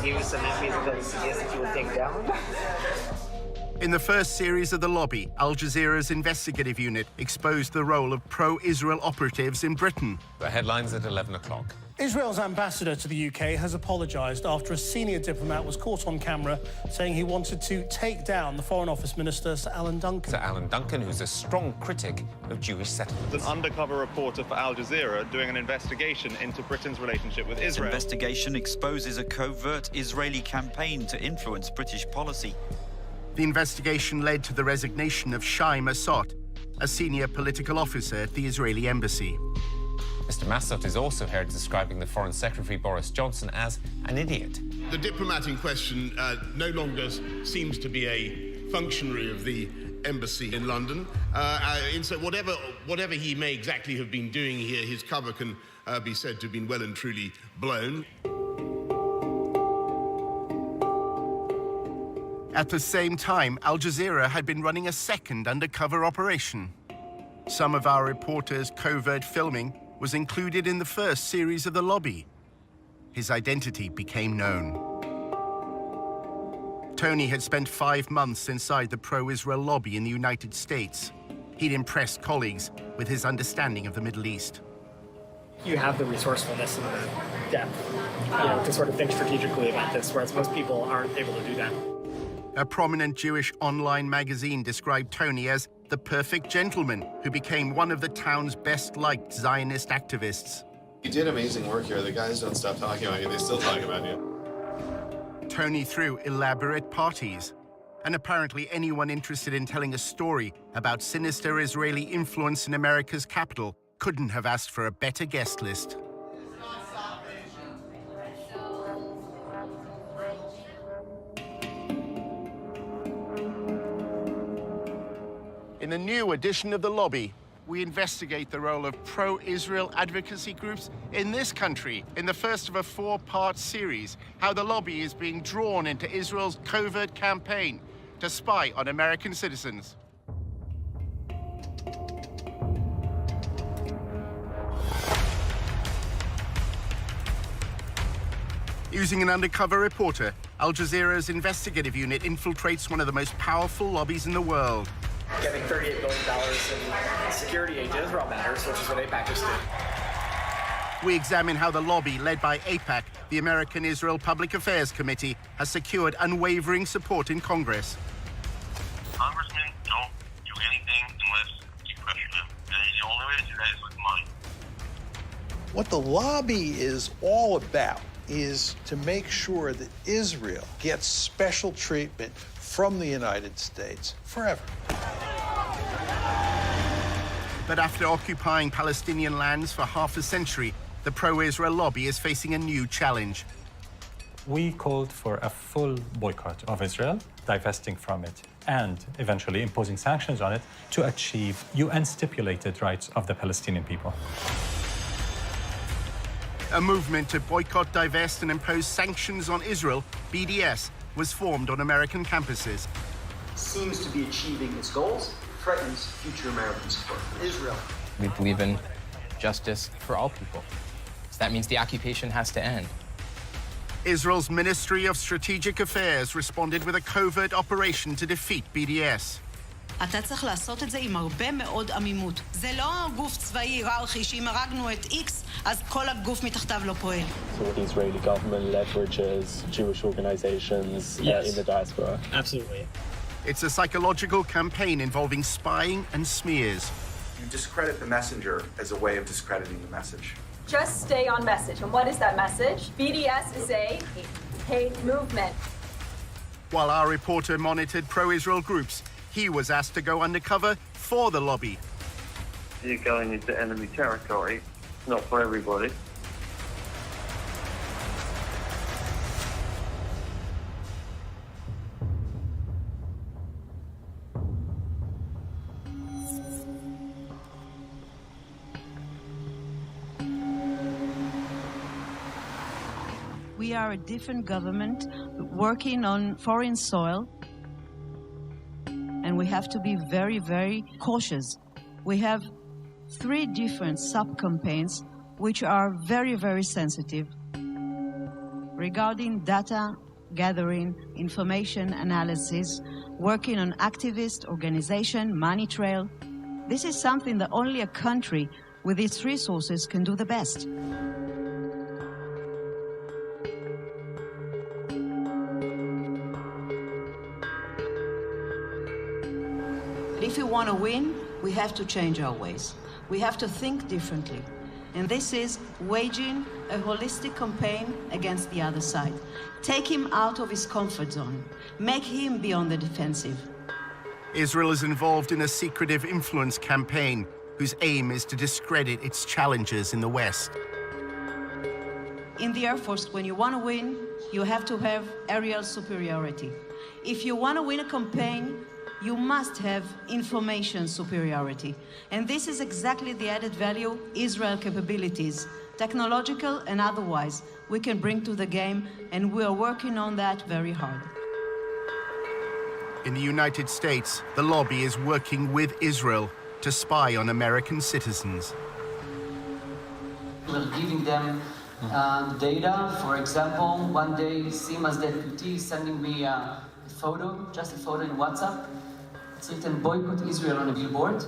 give you some entries of those CDs that you would take down? In the first series of The Lobby, Al Jazeera's investigative unit exposed the role of pro-Israel operatives in Britain. The headlines at 11 o'clock. Israel's ambassador to the UK has apologised after a senior diplomat was caught on camera saying he wanted to take down the Foreign Office Minister, Sir Alan Duncan. Sir Alan Duncan, who's a strong critic of Jewish settlements. An undercover reporter for Al Jazeera doing an investigation into Britain's relationship with Israel. This investigation exposes a covert Israeli campaign to influence British policy. The investigation led to the resignation of Shai Massot, a senior political officer at the Israeli embassy. Mr. Massot is also heard describing the Foreign Secretary Boris Johnson as an idiot. The diplomat in question no longer seems to be a functionary of the embassy in London. And so whatever he may exactly have been doing here, his cover can be said to have been well and truly blown. At the same time, Al Jazeera had been running a second undercover operation. Some of our reporters' covert filming was included in the first series of The Lobby. His identity became known. Tony had spent 5 months inside the pro-Israel lobby in the United States. He'd impressed colleagues with his understanding of the Middle East. You have the resourcefulness and the depth, to sort of think strategically about this, whereas most people aren't able to do that. A prominent Jewish online magazine described Tony as the perfect gentleman who became one of the town's best-liked Zionist activists. You did amazing work here. The guys don't stop talking about you. They still talk about you. Tony threw elaborate parties. And apparently anyone interested in telling a story about sinister Israeli influence in America's capital couldn't have asked for a better guest list. In a new edition of The Lobby, we investigate the role of pro-Israel advocacy groups in this country in the first of a 4-part series, how the lobby is being drawn into Israel's covert campaign to spy on American citizens. Using an undercover reporter, Al Jazeera's investigative unit infiltrates one of the most powerful lobbies in the world. Getting $38 billion in security aid to Israel matters, which is what AIPAC just did. We examine how the lobby, led by AIPAC, the American Israel Public Affairs Committee, has secured unwavering support in Congress. Congressmen don't do anything unless you pressure them. And the only way to do that is with money. What the lobby is all about is to make sure that Israel gets special treatment from the United States forever. But after occupying Palestinian lands for half a century, the pro-Israel lobby is facing a new challenge. We called for a full boycott of Israel, divesting from it, and eventually imposing sanctions on it to achieve UN-stipulated rights of the Palestinian people. A movement to boycott, divest, and impose sanctions on Israel, BDS, was formed on American campuses. Seems to be achieving its goals, threatens future American support for Israel. We believe in justice for all people. So that means the occupation has to end. Israel's Ministry of Strategic Affairs responded with a covert operation to defeat BDS. אתה צריך לעשות את זה עם הרבה מאוד עמימות. זה לא גוף צבאי היררכי שאם הרגנו את X, אז כל הגוף מתחתיו לא פועל. So the Israeli government leverages Jewish organizations in the diaspora. Absolutely. It's a psychological campaign involving spying and smears. You discredit the messenger as a way of discrediting the message. Just stay on message. And what is that message? BDS is a hate movement. While our reporter monitored pro-Israel groups, he was asked to go undercover for the lobby. You're going into enemy territory. It's not for everybody. We are a different government working on foreign soil, and we have to be very, very cautious. We have 3 different sub-campaigns which are very, very sensitive. regarding data gathering, information analysis, working on activist organization, money trail. This is something that only a country with its resources can do the best. If we want to win, we have to change our ways. We have to think differently. And this is waging a holistic campaign against the other side. Take him out of his comfort zone. Make him be on the defensive. Israel is involved in a secretive influence campaign whose aim is to discredit its challengers in the West. In the Air Force, when you want to win, you have to have aerial superiority. If you want to win a campaign, you must have information superiority. And this is exactly the added value Israel capabilities, technological and otherwise, we can bring to the game, and we are working on that very hard. In the United States, the lobby is working with Israel to spy on American citizens. We're giving them data. For example, one day, Sima's deputy sending me a photo, just a photo in WhatsApp. It's written, boycott Israel on a billboard.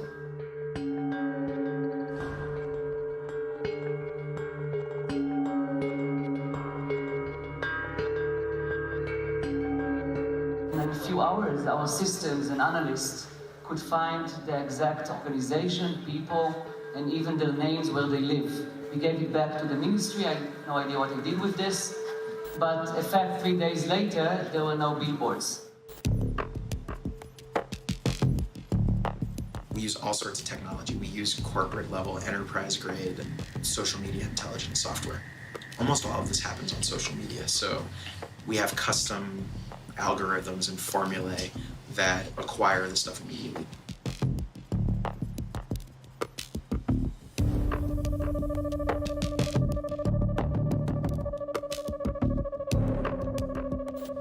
In a few hours, our systems and analysts could find the exact organization, people, and even their names where they live. We gave it back to the ministry. I have no idea what they did with this. But in fact, 3 days later, there were no billboards. We use all sorts of technology. We use corporate level, enterprise grade social media intelligence software. Almost all of this happens on social media. So we have custom algorithms and formulae that acquire the stuff immediately.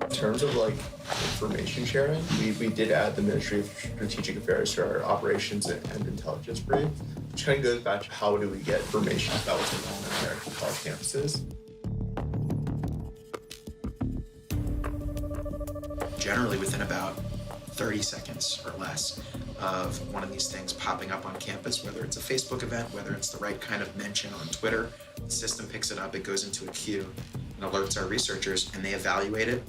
In terms of like information sharing, we did add the Ministry of Strategic Affairs to our operations and intelligence brief, which kind of goes back to how do we get information about what's going on in American college campuses. Generally within about 30 seconds or less of one of these things popping up on campus, whether it's a Facebook event, whether it's the right kind of mention on Twitter, the system picks it up, it goes into a queue and alerts our researchers, and they evaluate it,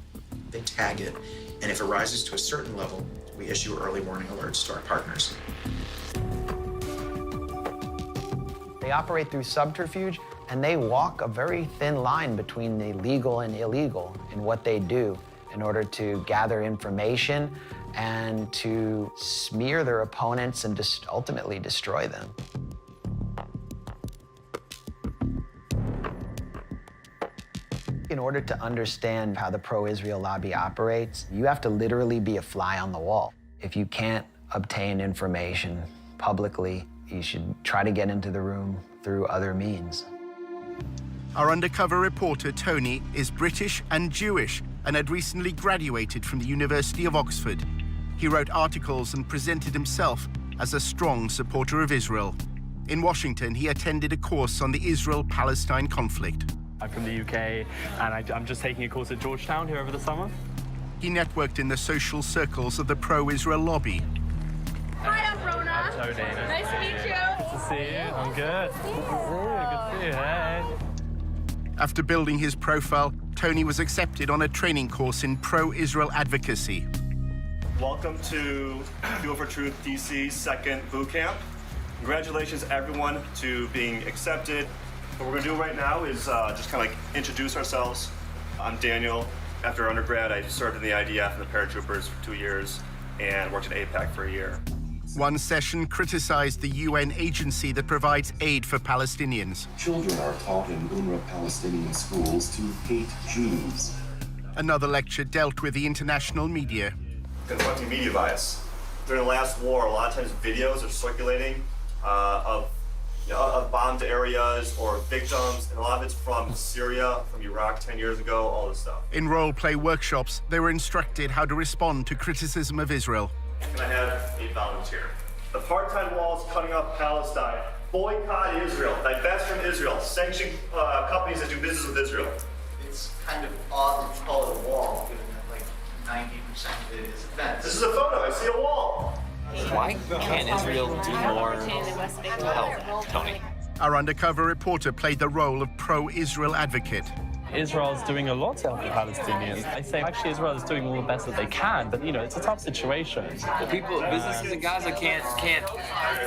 they tag it, and if it rises to a certain level, we issue early warning alerts to our partners. They operate through subterfuge, and they walk a very thin line between the legal and illegal in what they do in order to gather information and to smear their opponents and just ultimately destroy them. In order to understand how the pro-Israel lobby operates, you have to literally be a fly on the wall. If you can't obtain information publicly, you should try to get into the room through other means. Our undercover reporter, Tony, is British and Jewish and had recently graduated from the University of Oxford. He wrote articles and presented himself as a strong supporter of Israel. In Washington, he attended a course on the Israel-Palestine conflict. I'm from the UK, and I'm just taking a course at Georgetown here over the summer. He networked in the social circles of the pro-Israel lobby. Hi, I'm Rona. I'm Tony. Nice to meet you. Good to see you. I'm good. Good to see you. Hey. After building his profile, Tony was accepted on a training course in pro-Israel advocacy. Welcome to Fuel for Truth DC's second boot camp. Congratulations, everyone, to being accepted. What we're going to do right now is just kind of like introduce ourselves. I'm Daniel. After undergrad, I served in the IDF and the paratroopers for 2 years and worked at AIPAC for a year. One session criticized the UN agency that provides aid for Palestinians. Children are taught in UNRWA Palestinian schools to hate Jews. Another lecture dealt with the international media. Confronting media bias. During the last war, a lot of times videos are circulating of bombed areas or victims, and a lot of it's from Syria, from Iraq 10 years ago, all this stuff. In role-play workshops, they were instructed how to respond to criticism of Israel. Can I have a volunteer? Apartheid walls cutting off Palestine. Boycott Israel. Divest from Israel. Sanction companies that do business with Israel. It's kind of odd to call it a wall, given that like 90% of it is a fence. This is a photo. I see a wall. Why can't Israel do more to help, Tony? Our undercover reporter played the role of pro-Israel advocate. Israel's doing a lot to help the Palestinians. I say actually Israel is doing all the best that they can, but it's a tough situation. The businesses in Gaza can't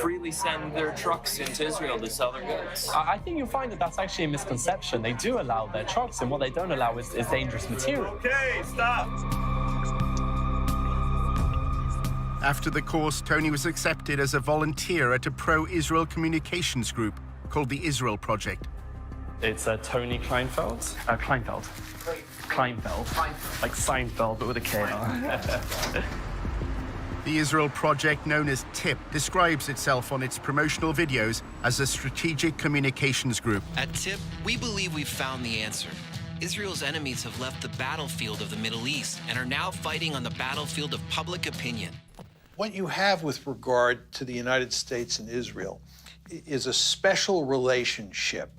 freely send their trucks into Israel to sell their goods. I think you'll find that that's actually a misconception. They do allow their trucks, and what they don't allow is dangerous material. Okay, stop. After the course, Tony was accepted as a volunteer at a pro-Israel communications group called the Israel Project. It's Tony Kleinfeld. Kleinfeld. Like Seinfeld, but with a K on. The Israel Project, known as TIP, describes itself on its promotional videos as a strategic communications group. At TIP, we believe we've found the answer. Israel's enemies have left the battlefield of the Middle East and are now fighting on the battlefield of public opinion. What you have with regard to the United States and Israel is a special relationship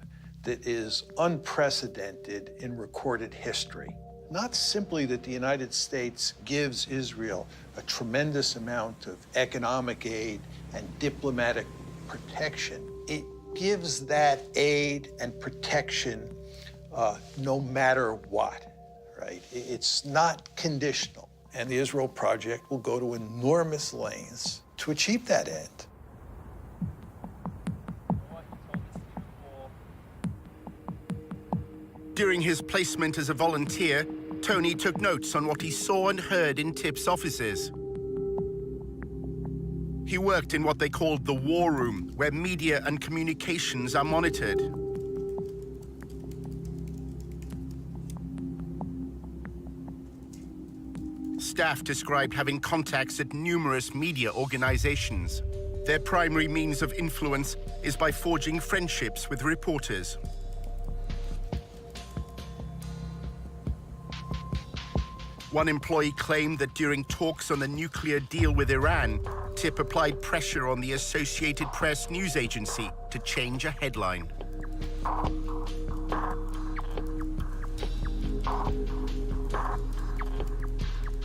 that is unprecedented in recorded history. Not simply that the United States gives Israel a tremendous amount of economic aid and diplomatic protection, it gives that aid and protection no matter what, right? It's not conditional. And the Israel Project will go to enormous lengths to achieve that end. During his placement as a volunteer, Tony took notes on what he saw and heard in TIP's offices. He worked in what they called the war room, where media and communications are monitored. Staff described having contacts at numerous media organizations. Their primary means of influence is by forging friendships with reporters. One employee claimed that during talks on the nuclear deal with Iran, TIP applied pressure on the Associated Press news agency to change a headline.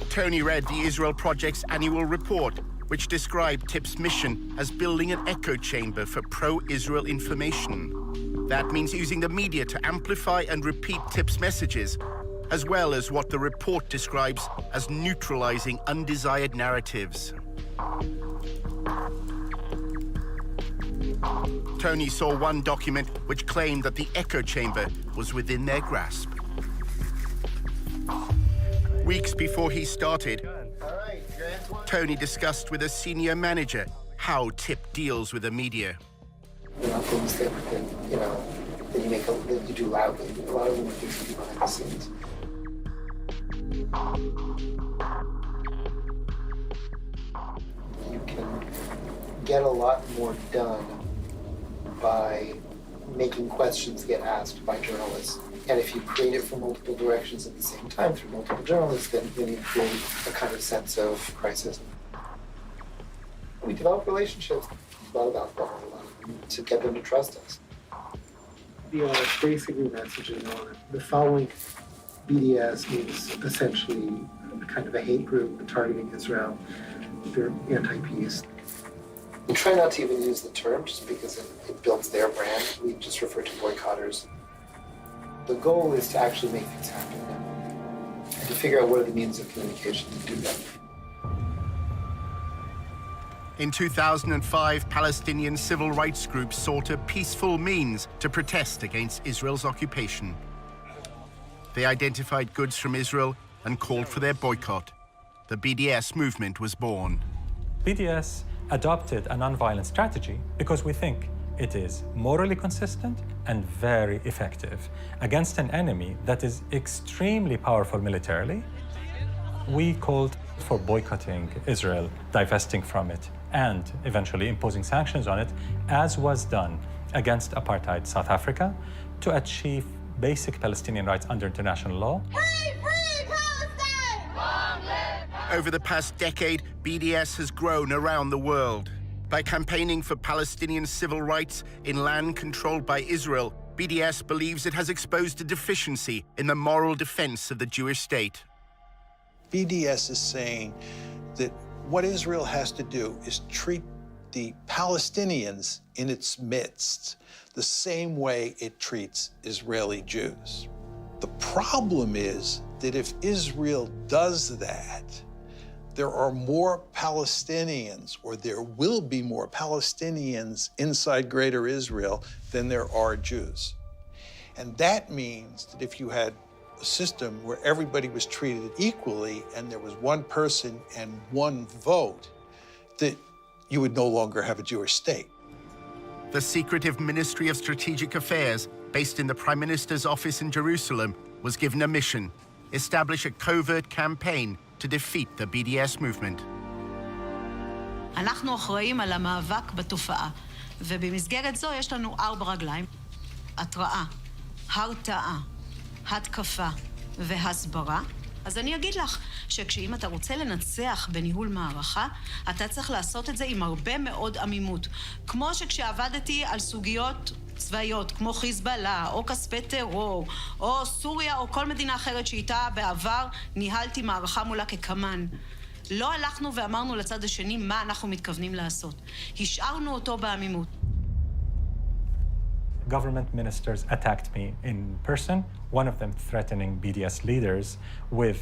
Tony read the Israel Project's annual report, which described TIP's mission as building an echo chamber for pro-Israel information. That means using the media to amplify and repeat TIP's messages, as well as what the report describes as neutralizing undesired narratives. Tony saw one document which claimed that the echo chamber was within their grasp. Weeks before he started, Tony discussed with a senior manager how TIP deals with the media. Things that you do loudly. A lot of them are things you do behind the scenes. You can get a lot more done by making questions get asked by journalists. And if you create it from multiple directions at the same time through multiple journalists, then you create a kind of sense of crisis. We develop relationships, a lot about to get them to trust us. The basically messages on the following BDS is essentially a kind of a hate group targeting Israel. They're anti-peace. We try not to even use the term just because it builds their brand. We just refer to boycotters. The goal is to actually make things happen and to figure out what are the means of communication to do that. In 2005, Palestinian civil rights groups sought a peaceful means to protest against Israel's occupation. They identified goods from Israel and called for their boycott. The BDS movement was born. BDS adopted a nonviolent strategy because we think it is morally consistent and very effective against an enemy that is extremely powerful militarily. We called for boycotting Israel, divesting from it, and eventually imposing sanctions on it, as was done against apartheid South Africa, to achieve basic Palestinian rights under international law. Over the past decade, BDS has grown around the world. By campaigning for Palestinian civil rights in land controlled by Israel, BDS believes it has exposed a deficiency in the moral defense of the Jewish state. BDS is saying that what Israel has to do is treat the Palestinians in its midst the same way it treats Israeli Jews. The problem is that if Israel does that, there are more Palestinians, or there will be more Palestinians inside Greater Israel than there are Jews. And that means that if you had a system where everybody was treated equally and there was one person and one vote, that you would no longer have a Jewish state. The secretive Ministry of Strategic Affairs, based in the Prime Minister's office in Jerusalem, was given a mission: establish a covert campaign to defeat the BDS movement. אנחנו אחראים על המאבק בתופעה, ובמסגרת זו יש לנו 4 רגליים: התראה, הרתעה, התקפה והסברה. אז אני אגיד לך שכשאם אתה רוצה לנצח בניהול מערכה, אתה צריך לעשות את זה עם הרבה מאוד עמימות. כמו שכשעבדתי על סוגיות צבאיות, כמו חיזבאללה, או כספי טרור, או סוריה, או כל מדינה אחרת שאיתה בעבר ניהלתי מערכה מולה כקמן. לא הלכנו ואמרנו לצד השני מה אנחנו מתכוונים לעשות. השארנו אותו בעמימות. Government ministers attacked me in person, one of them threatening BDS leaders with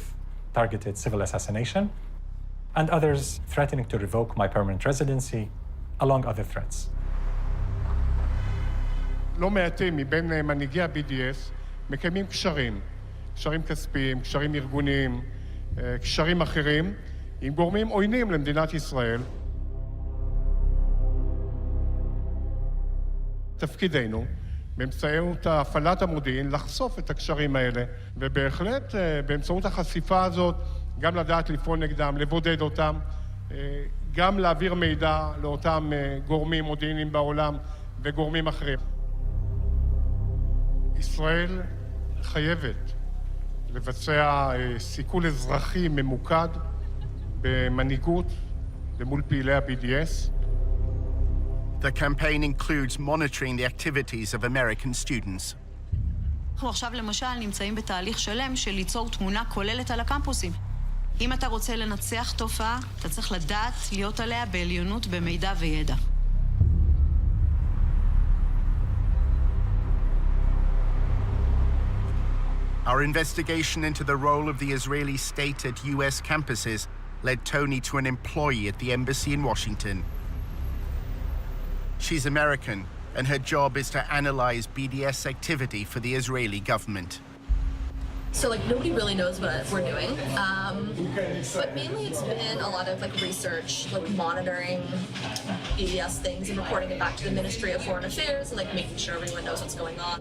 targeted civil assassination, and others threatening to revoke my permanent residency, along other threats. לא מעטים מבין מנהיגי ה-BDS מקיימים קשרים, קשרים כספיים, קשרים ארגוניים, קשרים אחרים, עם גורמים עוינים למדינת ישראל. תפקידנו, באמצעות הפעלת המודיעין, לחשוף את הקשרים האלה, ובהחלט באמצעות החשיפה הזאת, גם לדעת לפעול נגדם, לבודד אותם, גם להעביר מידע לאותם גורמים מודיעיניים בעולם וגורמים אחרים. ישראל חייבת לבצע סיכול אזרחי ממוקד במנהיגות למול פעילי ה-BDS. The campaign includes monitoring the activities of American students. אנחנו עכשיו למשל נמצאים בתהליך שלם של ליצור תמונה כוללת על הקמפוסים. אם אתה רוצה לנצח תופעה, אתה צריך לדעת להיות עליה בעליונות במידע וידע. Our investigation into the role of the Israeli state at US campuses led Tony to an employee at the embassy in Washington. She's American, and her job is to analyze BDS activity for the Israeli government. So nobody really knows what we're doing, but mainly it's been a lot of research, monitoring BDS things and reporting it back to the Ministry of Foreign Affairs and making sure everyone knows what's going on.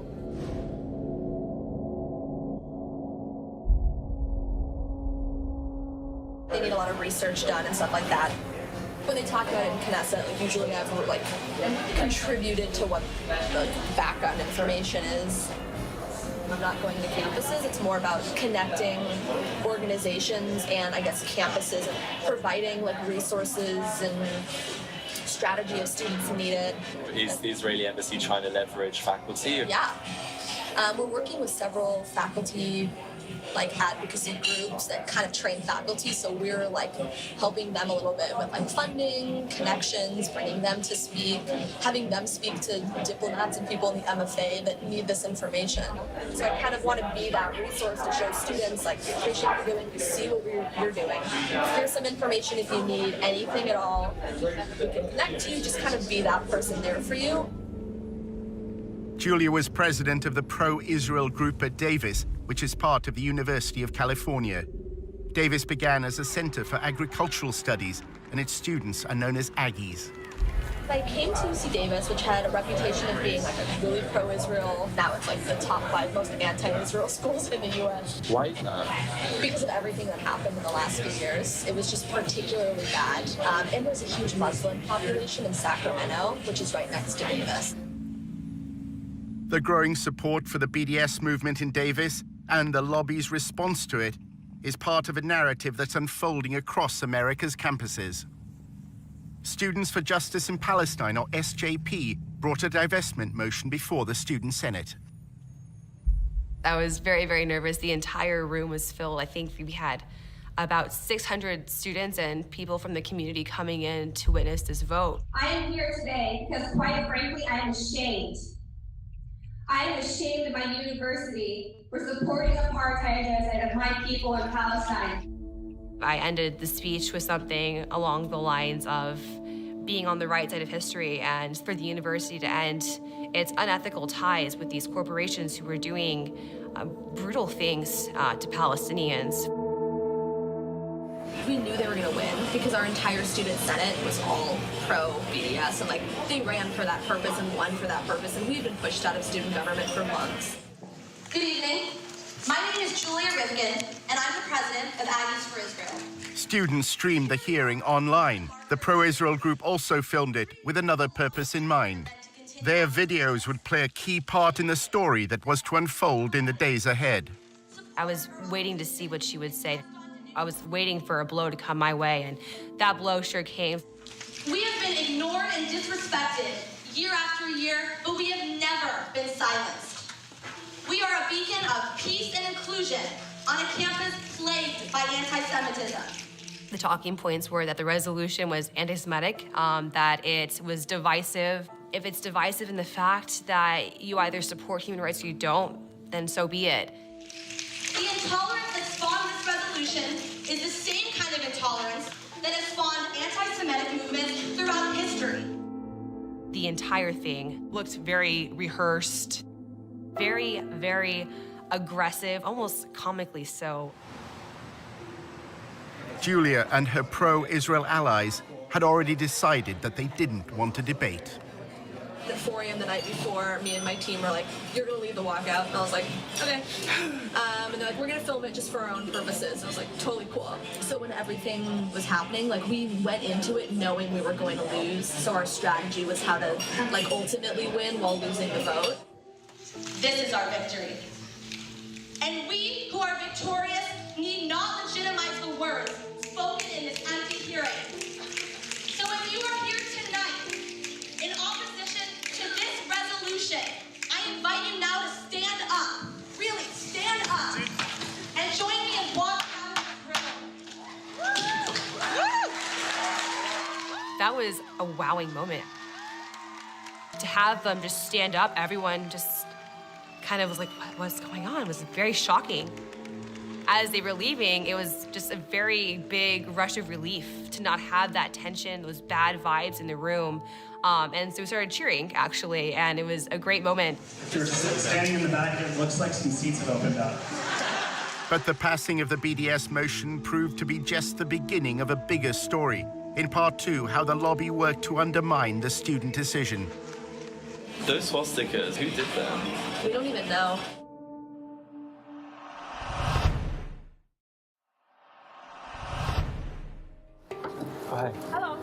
They need a lot of research done and stuff like that. When they talk about it in Knesset, usually I've contributed to what the background information is. I'm not going to campuses. It's more about connecting organizations and I guess campuses and providing resources and strategy if students need it. Is the Israeli embassy trying to leverage faculty? Yeah. We're working with several faculty advocacy groups that kind of train faculty, so we're helping them a little bit with funding, connections, bringing them to speak, having them speak to diplomats and people in the MFA that need this information. So I kind of want to be that resource to show students we appreciate what you're doing, we see what you're doing. Here's some information if you need anything at all. We can connect to you, just kind of be that person there for you. Julia was president of the pro-Israel group at Davis, which is part of the University of California. Davis began as a center for agricultural studies, and its students are known as Aggies. I came to UC Davis, which had a reputation of being a really pro-Israel. Now it's the top 5 most anti-Israel schools in the U.S. Why not? Because of everything that happened in the last few years. It was just particularly bad. And there's a huge Muslim population in Sacramento, which is right next to Davis. The growing support for the BDS movement in Davis and the lobby's response to it is part of a narrative that's unfolding across America's campuses. Students for Justice in Palestine, or SJP, brought a divestment motion before the Student Senate. I was very, very nervous. The entire room was filled. I think we had about 600 students and people from the community coming in to witness this vote. I am here today because, quite frankly, I am ashamed. I am ashamed of my university for supporting apartheid genocide of my people in Palestine. I ended the speech with something along the lines of being on the right side of history and for the university to end its unethical ties with these corporations who were doing brutal things to Palestinians. We knew they were gonna win because our entire student senate was all pro-BDS and like they ran for that purpose and won for that purpose, and we've been pushed out of student government for months. Good evening. My name is Julia Rivkin, and I'm the president of Aggies for Israel. Students streamed the hearing online. The pro-Israel group also filmed it with another purpose in mind. Their videos would play a key part in the story that was to unfold in the days ahead. I was waiting to see what she would say. I was waiting for a blow to come my way, and that blow sure came. We have been ignored and disrespected year after year, but we have never been silenced. We are a beacon of peace and inclusion on a campus plagued by anti-Semitism. The talking points were that the resolution was anti-Semitic, that it was divisive. If it's divisive in the fact that you either support human rights or you don't, then so be it. The intolerance that spawned this resolution is the same kind of intolerance that has spawned anti-Semitic movements throughout history. The entire thing looked very rehearsed, very, very aggressive, almost comically so. Julia and her pro-Israel allies had already decided that they didn't want to debate. At 4 a.m. the night before, me and my team were like, you're gonna lead the walkout. And I was like, okay. And they're like, we're gonna film it just for our own purposes. I was like, totally cool. So when everything was happening, like we went into it knowing we were going to lose. So our strategy was how to like ultimately win while losing the vote. This is our victory. And we who are victorious need not legitimize the words spoken in this empty hearing. So if you are here tonight in opposition to this resolution, I invite you now to stand up, really stand up, and join me in walking out of this room. That was a wowing moment. To have them just stand up, everyone just kind of was like, what's going on? It was very shocking. As they were leaving, it was just a very big rush of relief to not have that tension, those bad vibes in the room. And so we started cheering, actually, and it was a great moment. If you're standing in the back, it looks like some seats have opened up. But the passing of the BDS motion proved to be just the beginning of a bigger story. In part 2, how the lobby worked to undermine the student decision. Those swastikas, who did them? We don't even know. Hi. Hello.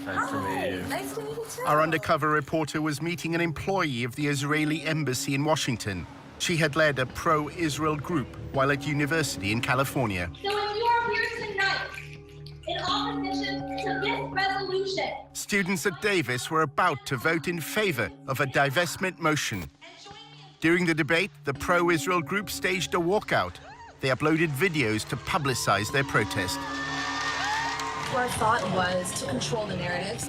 Nice to meet you. Nice to meet you too. Our undercover reporter was meeting an employee of the Israeli embassy in Washington. She had led a pro-Israel group while at university in California. So if you are here tonight in opposition to this resolution, Students at Davis were about to vote in favor of a divestment motion. During the debate, the pro-Israel group staged a walkout. They uploaded videos to publicize their protest. Our thought was to control the narratives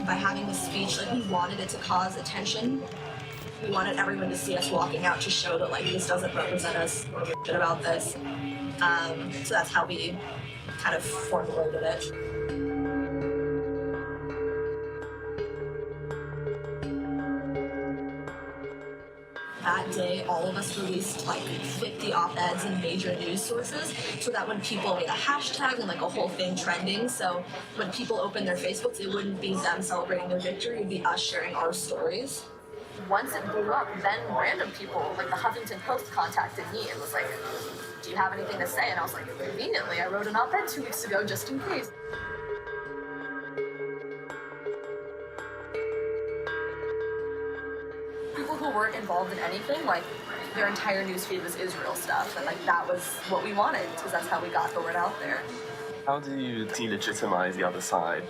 by having this speech. Like we wanted it to cause attention. We wanted everyone to see us walking out to show that like this doesn't represent us. We're shit about this. So that's how we kind of formulated it. That day, all of us released like 50 op-eds in major news sources so that when people made a hashtag and like a whole thing trending, so when people opened their Facebooks, it wouldn't be them celebrating their victory, it'd be us sharing our stories. Once it blew up, then random people, like the Huffington Post contacted me and was like, do you have anything to say? And I was like, conveniently, I wrote an op-ed 2 weeks ago just in case. People who weren't involved in anything, like their entire newsfeed was Israel stuff, and like that was what we wanted, because that's how we got the word out there. How do you delegitimize the other side?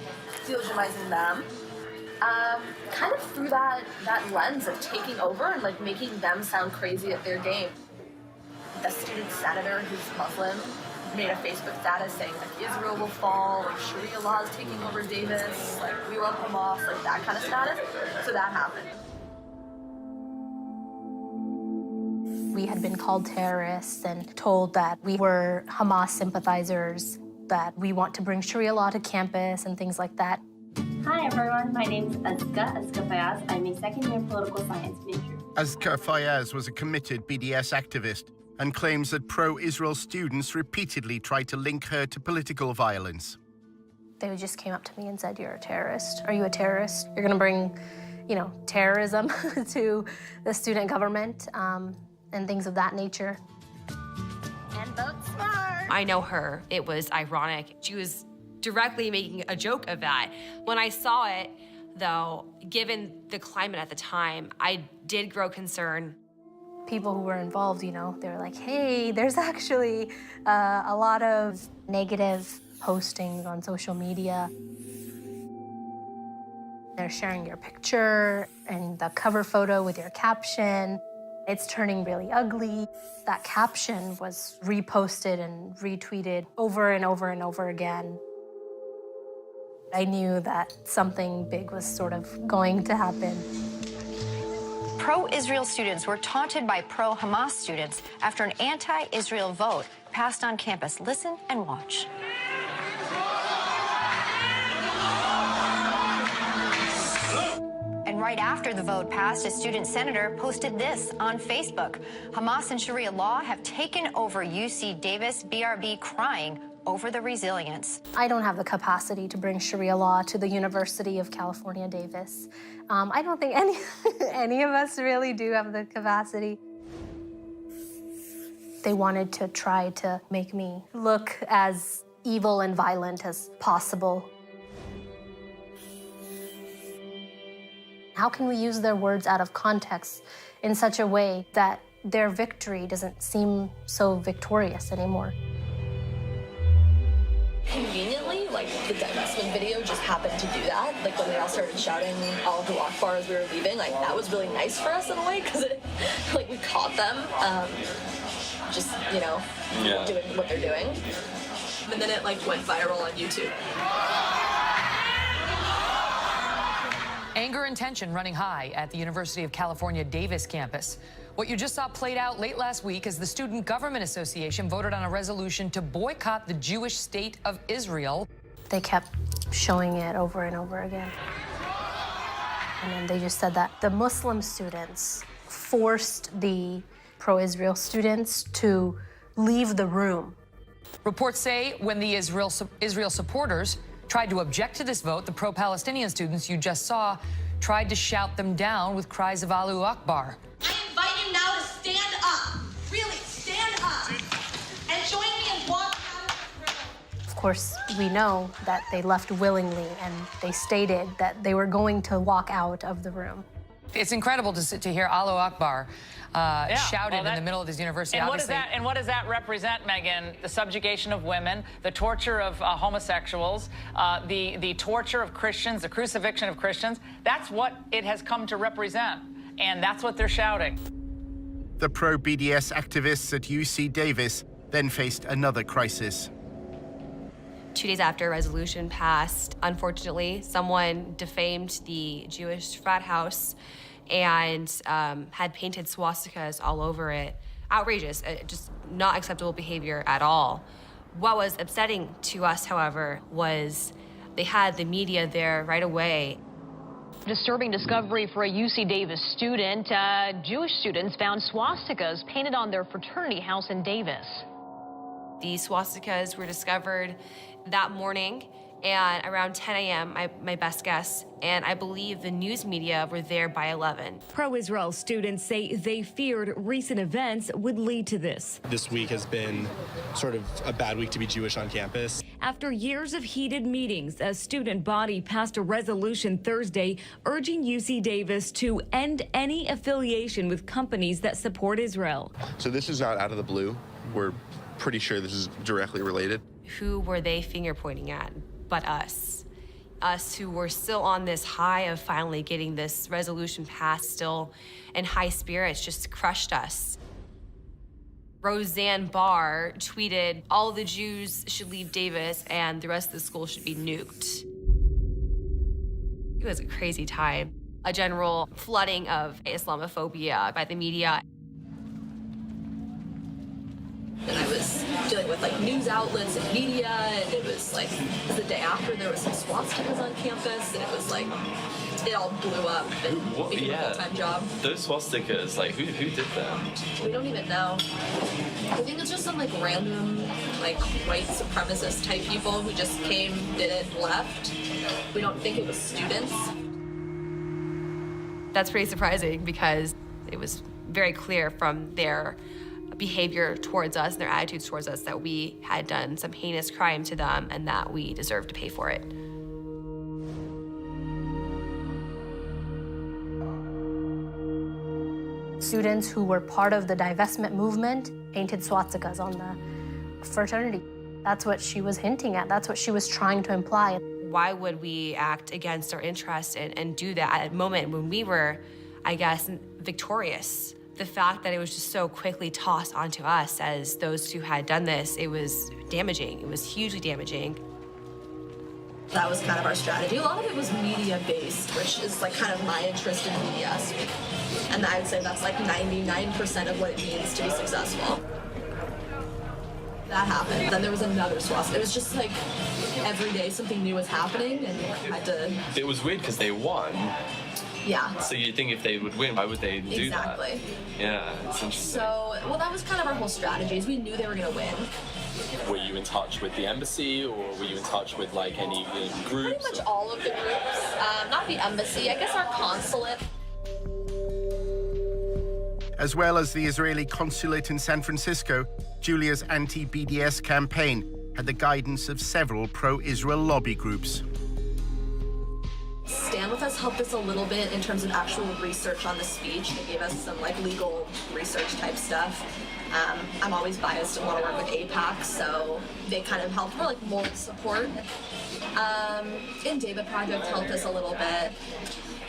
Delegitimizing them. Kind of through that lens of taking over and like making them sound crazy at their game. The student senator who's Muslim made a Facebook status saying like Israel will fall, like Sharia law is taking over Davis, like we want Hamas, like that kind of status. So that happened. We had been called terrorists and told that we were Hamas sympathizers, that we want to bring Sharia law to campus and things like that. Hi everyone, my name is Azka Fayaz. I'm a second-year political science major. Azka Fayaz was a committed BDS activist and claims that pro-Israel students repeatedly tried to link her to political violence. They just came up to me and said, "You're a terrorist. Are you a terrorist? You're gonna bring, terrorism to the student government," and things of that nature. And vote smart. I know her. It was ironic. She was directly making a joke of that. When I saw it, though, given the climate at the time, I did grow concerned. People who were involved, they were like, "Hey, there's actually a lot of negative postings on social media. They're sharing your picture and the cover photo with your caption. It's turning really ugly." That caption was reposted and retweeted over and over and over again. I knew that something big was sort of going to happen. Pro-Israel students were taunted by pro-Hamas students after an anti-Israel vote passed on campus. Listen and watch. And right after the vote passed, a student senator posted this on Facebook. Hamas and Sharia law have taken over UC Davis, BRB crying over the resilience. I don't have the capacity to bring Sharia law to the University of California, Davis. I don't think any of us really do have the capacity. They wanted to try to make me look as evil and violent as possible. How can we use their words out of context in such a way that their victory doesn't seem so victorious anymore? Conveniently, like the divestment video just happened to do that. Like when we all started shouting Allahu Akbar as we were leaving, like that was really nice for us in a way because like we caught them just, doing what they're doing. And then it like went viral on YouTube. Anger and tension running high at the University of California Davis campus. What you just saw played out late last week as the Student Government Association voted on a resolution to boycott the Jewish state of Israel. They kept showing it over and over again. And then they just said that the Muslim students forced the pro-Israel students to leave the room. Reports say when the Israel supporters tried to object to this vote, the pro-Palestinian students you just saw tried to shout them down with cries of Allahu Akbar. I invite you now to stand up. Really, stand up. And join me in walking out of the room. Of course, we know that they left willingly, and they stated that they were going to walk out of the room. It's incredible to hear Allahu Akbar shouted in the middle of this university. And what does that represent, Megan? The subjugation of women, the torture of homosexuals, the torture of Christians, the crucifixion of Christians. That's what it has come to represent, and that's what they're shouting. The pro-BDS activists at UC Davis then faced another crisis. 2 days after a resolution passed, unfortunately, someone defamed the Jewish frat house and had painted swastikas all over it. Outrageous, just not acceptable behavior at all. What was upsetting to us, however, was they had the media there right away. Disturbing discovery for a UC Davis student. Jewish students found swastikas painted on their fraternity house in Davis. These swastikas were discovered that morning, and around 10 a.m., my best guess, and I believe the news media were there by 11. Pro-Israel students say they feared recent events would lead to this. This week has been sort of a bad week to be Jewish on campus. After years of heated meetings, a student body passed a resolution Thursday urging UC Davis to end any affiliation with companies that support Israel. So this is not out of the blue. We're pretty sure this is directly related. Who were they finger pointing at but us? Us who were still on this high of finally getting this resolution passed, still in high spirits, just crushed us. Roseanne Barr tweeted, all the Jews should leave Davis and the rest of the school should be nuked. It was a crazy time. A general flooding of Islamophobia by the media. And I was dealing with like news outlets and media, and it was like the day after there was some swastikas on campus, and it was like it all blew up and became a full-time job. Those swastikas, like who did them? We don't even know. I think it's just some like random like white supremacist type people who just came, did it, and left. We don't think it was students. That's pretty surprising because it was very clear from their behavior towards us and their attitudes towards us that we had done some heinous crime to them and that we deserved to pay for it. Students who were part of the divestment movement painted swastikas on the fraternity. That's what she was hinting at. That's what she was trying to imply. Why would we act against our interests and do that at a moment when we were, I guess, victorious? The fact that it was just so quickly tossed onto us as those who had done this, it was damaging. It was hugely damaging. That was kind of our strategy. A lot of it was media-based, which is like kind of my interest in media. And I would say that's like 99% of what it means to be successful. That happened. Then there was another swastika. It was just like every day something new was happening, and I had to... It was weird because they won. Yeah. So you'd think if they would win, why would they do that? Exactly. Yeah, it's interesting. So, well, that was kind of our whole strategy, is we knew they were going to win. Were you in touch with the embassy, or were you in touch with like any groups? Pretty much all of the groups. Not the embassy, I guess our consulate. As well as the Israeli consulate in San Francisco, Julia's anti-BDS campaign had the guidance of several pro-Israel lobby groups. Stand With Us helped us a little bit in terms of actual research on the speech. They gave us some like legal research type stuff. I'm always biased and want to work with AIPAC, so they kind of helped for like moral support. And David Project helped us a little bit.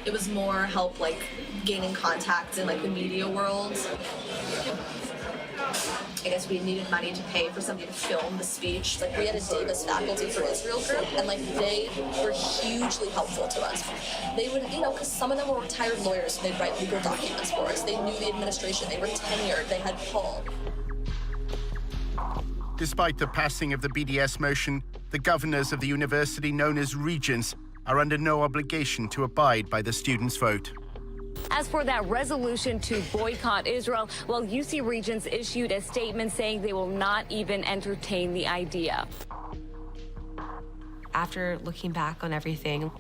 It was more help like gaining contacts in like the media world. I guess we needed money to pay for somebody to film the speech. Like we had a Davis Faculty for Israel group, and like they were hugely helpful to us. They would, you know, because some of them were retired lawyers, so they'd write legal documents for us. They knew the administration, they were tenured, they had pull. Despite the passing of the BDS motion, the governors of the university known as regents are under no obligation to abide by the students' vote. As for that resolution to boycott Israel, well, UC Regents issued a statement saying they will not even entertain the idea. After looking back on everything,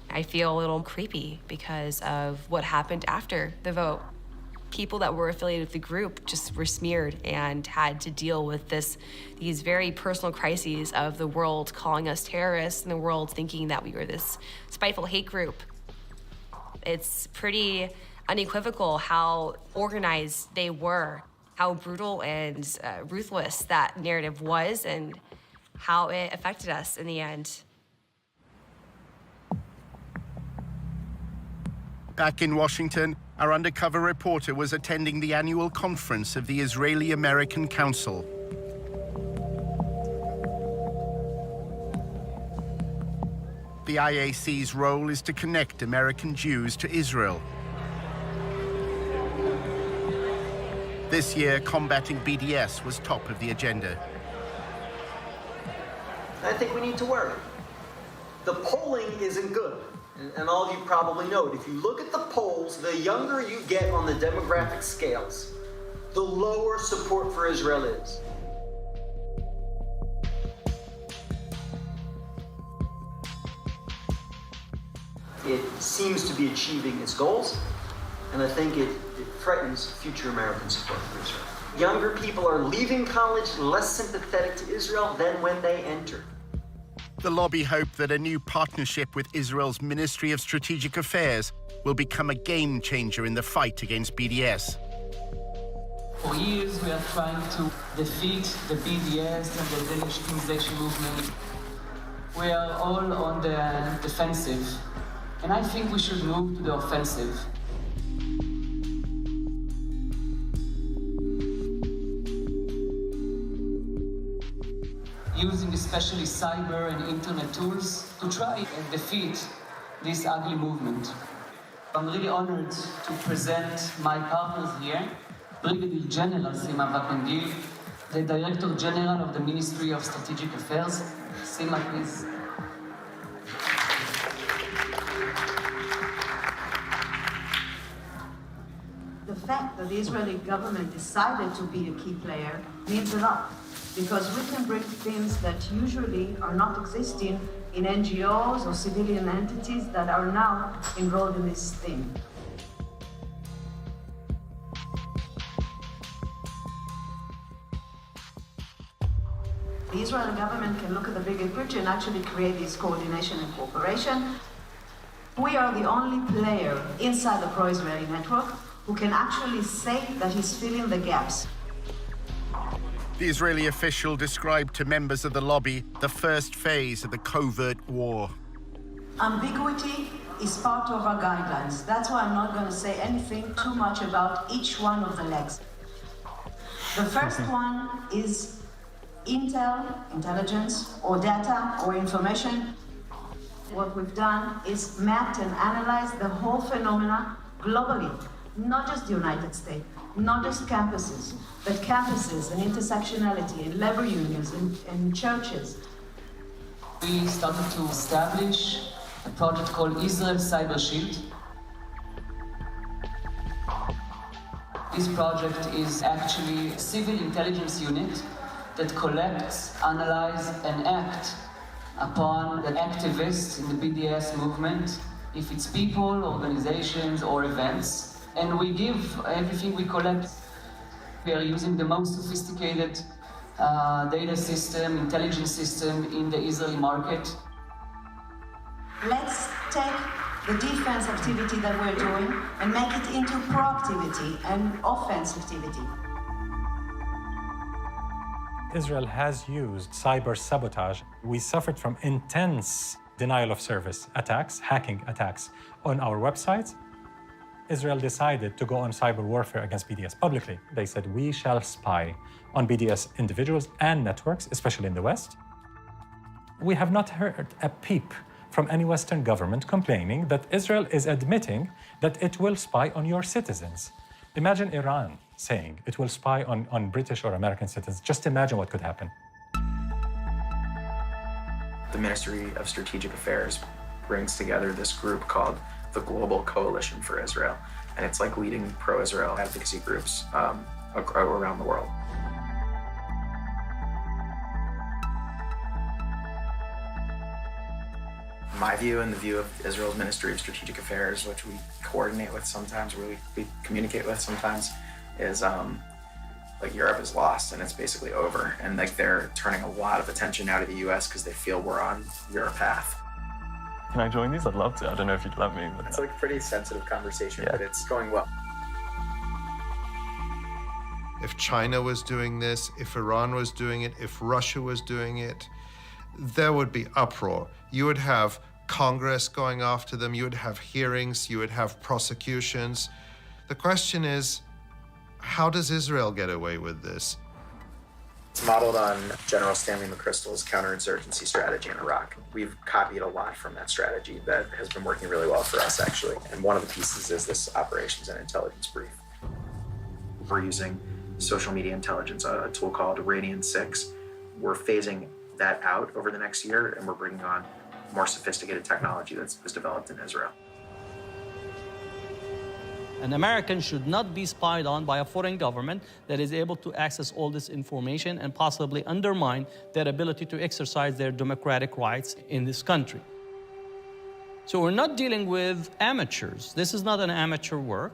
I feel a little creepy because of what happened after the vote. People that were affiliated with the group just were smeared and had to deal with these very personal crises of the world calling us terrorists and the world thinking that we were this spiteful hate group. It's pretty unequivocal how organized they were, how brutal and ruthless that narrative was, and how it affected us in the end. Back in Washington, our undercover reporter was attending the annual conference of the Israeli-American Council. The IAC's role is to connect American Jews to Israel. This year, combating BDS was top of the agenda. I think we need to worry. The polling isn't good, and all of you probably know it. If you look at the polls, the younger you get on the demographic scales, the lower support for Israel is. It seems to be achieving its goals, and I think it threatens future American support for Israel. Younger people are leaving college less sympathetic to Israel than when they entered. The lobby hope that a new partnership with Israel's Ministry of Strategic Affairs will become a game changer in the fight against BDS. For years, we are trying to defeat the BDS and the delegitimization movement. We are all on the defensive, and I think we should move to the offensive. Using especially cyber and internet tools to try and defeat this ugly movement. I'm really honored to present my partners here, Brigadier General Sima Vakandil, the Director General of the Ministry of Strategic Affairs. Sima, please. The fact that the Israeli government decided to be a key player means a lot, because we can bring themes that usually are not existing in NGOs or civilian entities that are now enrolled in this theme. The Israeli government can look at the bigger picture and actually create this coordination and cooperation. We are the only player inside the pro-Israeli network who can actually say that he's filling the gaps. The Israeli official described to members of the lobby the first phase of the covert war. Ambiguity is part of our guidelines. That's why I'm not going to say anything too much about each one of the legs. The first one is intel, intelligence, or data, or information. What we've done is mapped and analyzed the whole phenomena globally, not just the United States, not just campuses, but campuses and intersectionality and labor unions and churches. We started to establish a project called Israel Cyber Shield. This project is actually a civil intelligence unit that collects, analyzes, and acts upon the activists in the BDS movement, if it's people, organizations, or events. And we give everything we collect. We are using the most sophisticated data system, intelligence system in the Israeli market. Let's take the defense activity that we're doing and make it into proactivity and offensivity. Israel has used cyber sabotage. We suffered from intense denial of service attacks, hacking attacks on our websites. Israel decided to go on cyber warfare against BDS publicly. They said, we shall spy on BDS individuals and networks, especially in the West. We have not heard a peep from any Western government complaining that Israel is admitting that it will spy on your citizens. Imagine Iran saying it will spy on British or American citizens. Just imagine what could happen. The Ministry of Strategic Affairs brings together this group called the Global Coalition for Israel. And it's like leading pro-Israel advocacy groups around the world. My view and the view of Israel's Ministry of Strategic Affairs, which we coordinate with sometimes, we communicate with sometimes, is like Europe is lost and it's basically over. And like they're turning a lot of attention out of the US because they feel we're on your path. Can I join these? I'd love to. I don't know if you'd let me. But... It's like a pretty sensitive conversation, but it's going well. If China was doing this, if Iran was doing it, if Russia was doing it, there would be uproar. You would have Congress going after them, you would have hearings, you would have prosecutions. The question is, how does Israel get away with this? It's modeled on General Stanley McChrystal's counterinsurgency strategy in Iraq. We've copied a lot from that strategy that has been working really well for us, actually. And one of the pieces is this operations and intelligence brief. We're using social media intelligence, a tool called Radian 6. We're phasing that out over the next year, and we're bringing on more sophisticated technology that was developed in Israel. An American should not be spied on by a foreign government that is able to access all this information and possibly undermine their ability to exercise their democratic rights in this country. So we're not dealing with amateurs. This is not an amateur work.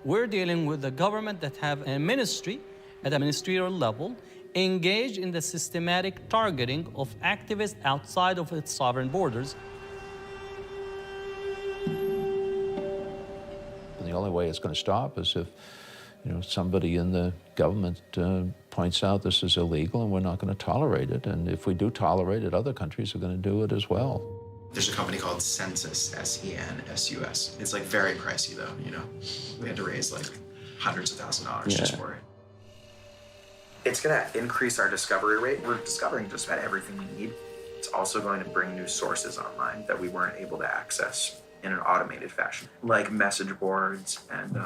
We're dealing with a government that have a ministry at a ministerial level engaged in the systematic targeting of activists outside of its sovereign borders. The only way it's going to stop is if somebody in the government points out this is illegal and we're not going to tolerate it. And if we do tolerate it, other countries are going to do it as well. There's a company called Census, S-E-N-S-U-S. It's like very pricey though, We had to raise like hundreds of thousands of dollars just for it. It's gonna increase our discovery rate. We're discovering just about everything we need. It's also going to bring new sources online that we weren't able to access in an automated fashion, like message boards. And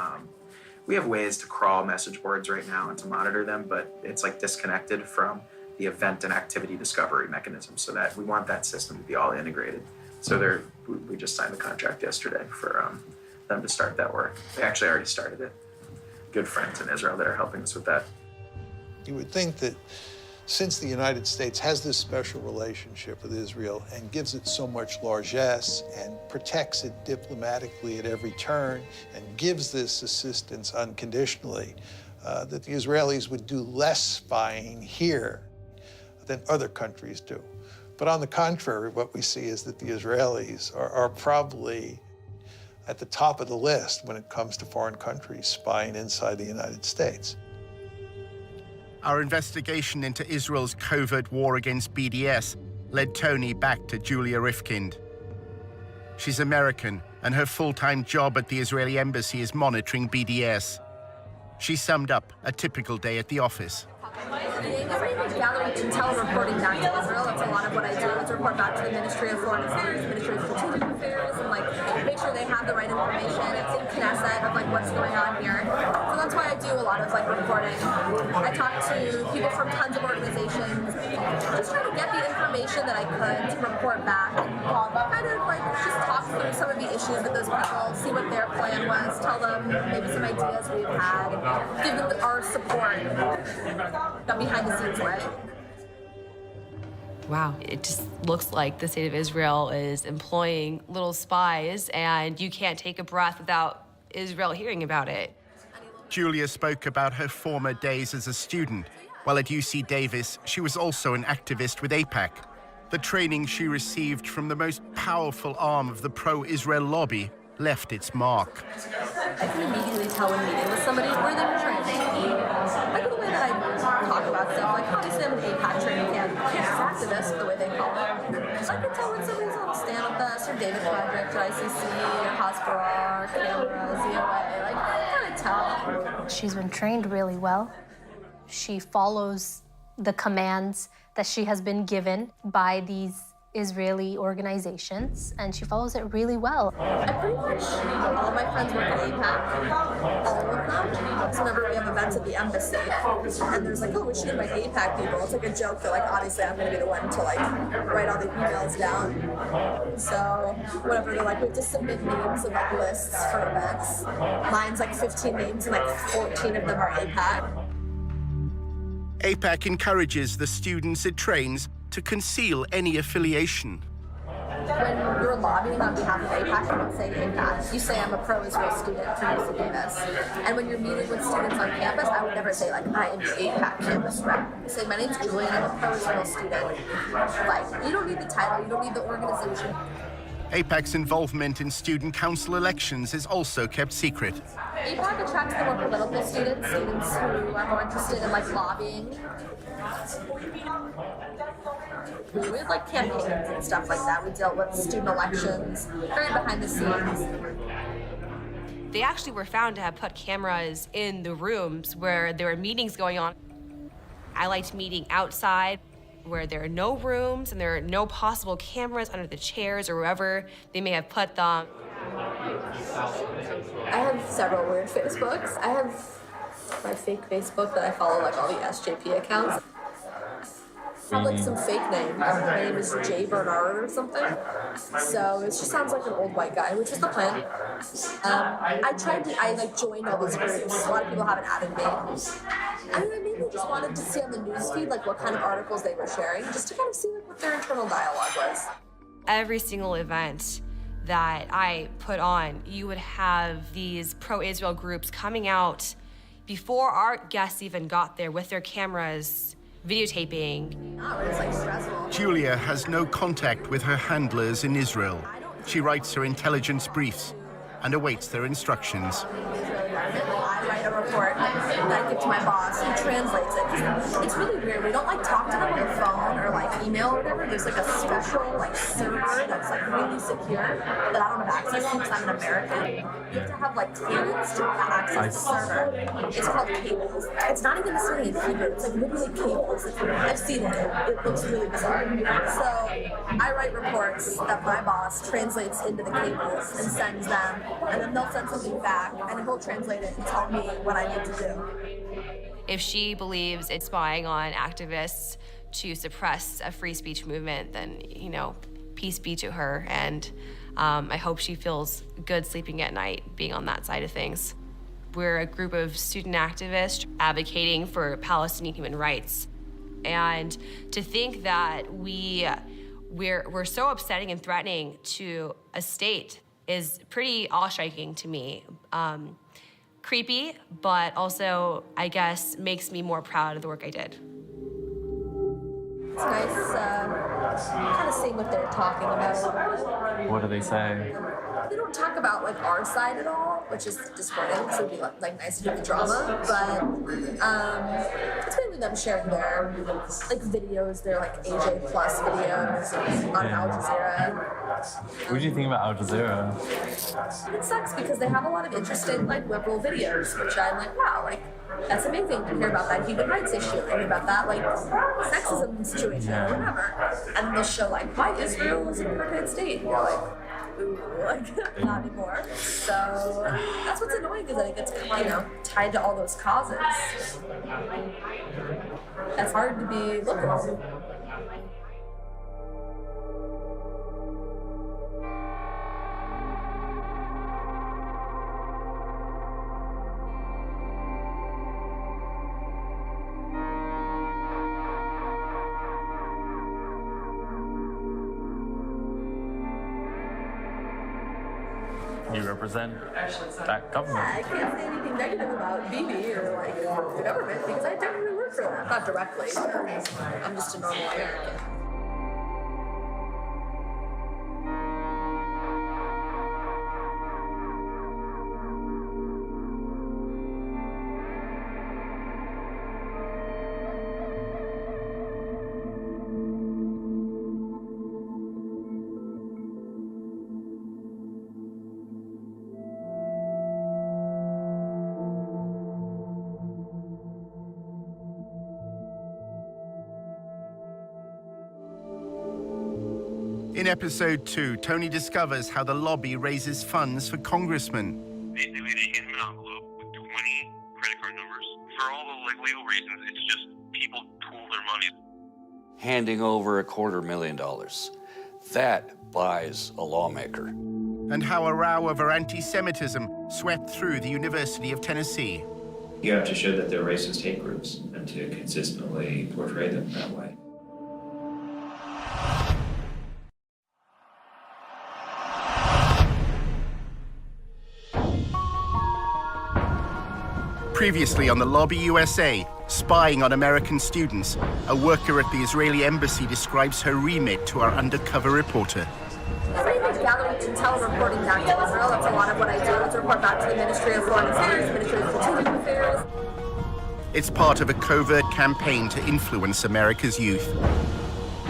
we have ways to crawl message boards right now and to monitor them, but it's like disconnected from the event and activity discovery mechanism, so that we want that system to be all integrated. So we just signed the contract yesterday for them to start that work. They actually already started it. Good friends in Israel that are helping us with that. You would think that since the United States has this special relationship with Israel and gives it so much largesse and protects it diplomatically at every turn and gives this assistance unconditionally, that the Israelis would do less spying here than other countries do. But on the contrary, what we see is that the Israelis are probably at the top of the list when it comes to foreign countries spying inside the United States. Our investigation into Israel's covert war against BDS led Tony back to Julia Rifkind. She's American, and her full-time job at the Israeli embassy is monitoring BDS. She summed up a typical day at the office. Gathering intel, reporting back to Israel. That's a lot of what I do. Is report back to the Ministry of Foreign Affairs, Ministry of Strategic Affairs, and make sure they have the right information. It's in Knesset of what's going on here. So that's why I do a lot of reporting. I talk to people from tons of organizations, just trying to get the information that I could to report back and kind of just talk through some of the issues with those people, see what their plan was, tell them maybe some ideas we've had, give them our support, the behind the scenes way. Wow, it just looks like the state of Israel is employing little spies, and you can't take a breath without Israel hearing about it. Julia spoke about her former days as a student. While at UC Davis, she was also an activist with AIPAC. The training she received from the most powerful arm of the pro-Israel lobby left its mark. I can immediately tell when meeting with somebody where they were trying to the way that I talk about stuff, obviously I'm an AIPAC training camp, activist, the way they call it. So I can tell when somebody's on Stand With Us or David Project or ICC or Hasbara, Camera, ZOA, I can kind of tell. She's been trained really well. She follows the commands that she has been given by these Israeli organizations, and she follows it really well. I pretty much, all of my friends work at AIPAC, all of them. So whenever we have events at the embassy, and there's we should invite AIPAC people, it's a joke that obviously I'm gonna be the one to write all the emails down. So whenever they're we have to submit names of lists for events, mine's 15 names and 14 of them are AIPAC. AIPAC encourages the students it trains to conceal any affiliation. When you're lobbying on behalf of AIPAC, you don't say AIPAC. You say I'm a pro-Israel student from UC Davis. And when you're meeting with students on campus, I would never say I am the AIPAC campus rep. I say my name's Julian, I'm a pro-Israel student. You don't need the title, you don't need the organization. AIPAC's involvement in student council elections is also kept secret. AIPAC attracts the more political students who are more interested in lobbying. We had campaigns and stuff like that. We dealt with student elections, very behind the scenes. They actually were found to have put cameras in the rooms where there were meetings going on. I liked meeting outside where there are no rooms and there are no possible cameras under the chairs or wherever they may have put them. I have several weird Facebooks. I have my fake Facebook that I follow all the SJP accounts. I have some fake name. My name is Jay Bernard or something. So it just sounds like an old white guy, which is the plan. I joined all these groups. A lot of people haven't added me. I mainly just wanted to see on the newsfeed what kind of articles they were sharing, just to kind of see what their internal dialogue was. Every single event that I put on, you would have these pro-Israel groups coming out before our guests even got there with their cameras, videotaping. Julia has no contact with her handlers in Israel. She writes her intelligence briefs. and awaits their instructions. I write a report that I give to my boss, who translates it. It's really weird. We don't talk to them on the phone or email or whatever. There's a special server that's really secure that I don't have access to because I'm an American. You have to have clearance to access the server. It's called cables. It's not even necessarily in Hebrew. It's literally cables. I've seen it. It looks really bizarre. So I write reports that my boss translates into the cables and sends them, and then they'll send something back, and he'll translate it and tell me what I need to do. If she believes it's spying on activists to suppress a free speech movement, then, peace be to her. And I hope she feels good sleeping at night being on that side of things. We're a group of student activists advocating for Palestinian human rights. And to think that we're so upsetting and threatening to a state is pretty awe-striking to me. Creepy, but also, I guess, makes me more proud of the work I did. It's nice kind of seeing what they're talking about. What do they say? They don't talk about our side at all, which is disappointing, so it'd be nice to do the drama, but it's mainly them sharing their videos, their AJ Plus videos on Al Jazeera. What do you think about Al Jazeera? It sucks because they have a lot of interesting liberal videos, which I'm wow, that's amazing to hear about that human rights issue, and hear about that sexism situation, or whatever. And they'll show why Israel is an apartheid state. And you're not anymore. So that's what's annoying, is that it gets tied to all those causes. It's hard to be liberal. You represent that government. Yeah, I can't say anything negative about Bibi or the government because I definitely work for them. Not directly. I'm just a normal American. In episode 2, Tony discovers how the lobby raises funds for congressmen. Basically, they hand him an envelope with 20 credit card numbers. For all the legal reasons, it's just people pool their money. Handing over $250,000. That buys a lawmaker. And how a row over anti-Semitism swept through the University of Tennessee. You have to show that they're racist hate groups and to consistently portray them that way. Previously on the Lobby USA, spying on American students, a worker at the Israeli embassy describes her remit to our undercover reporter. Gathering intel and reporting back to Israel. That's a lot of what I do. It's report back to the Ministry of Foreign Affairs, Ministry of Strategic Affairs. It's part of a covert campaign to influence America's youth.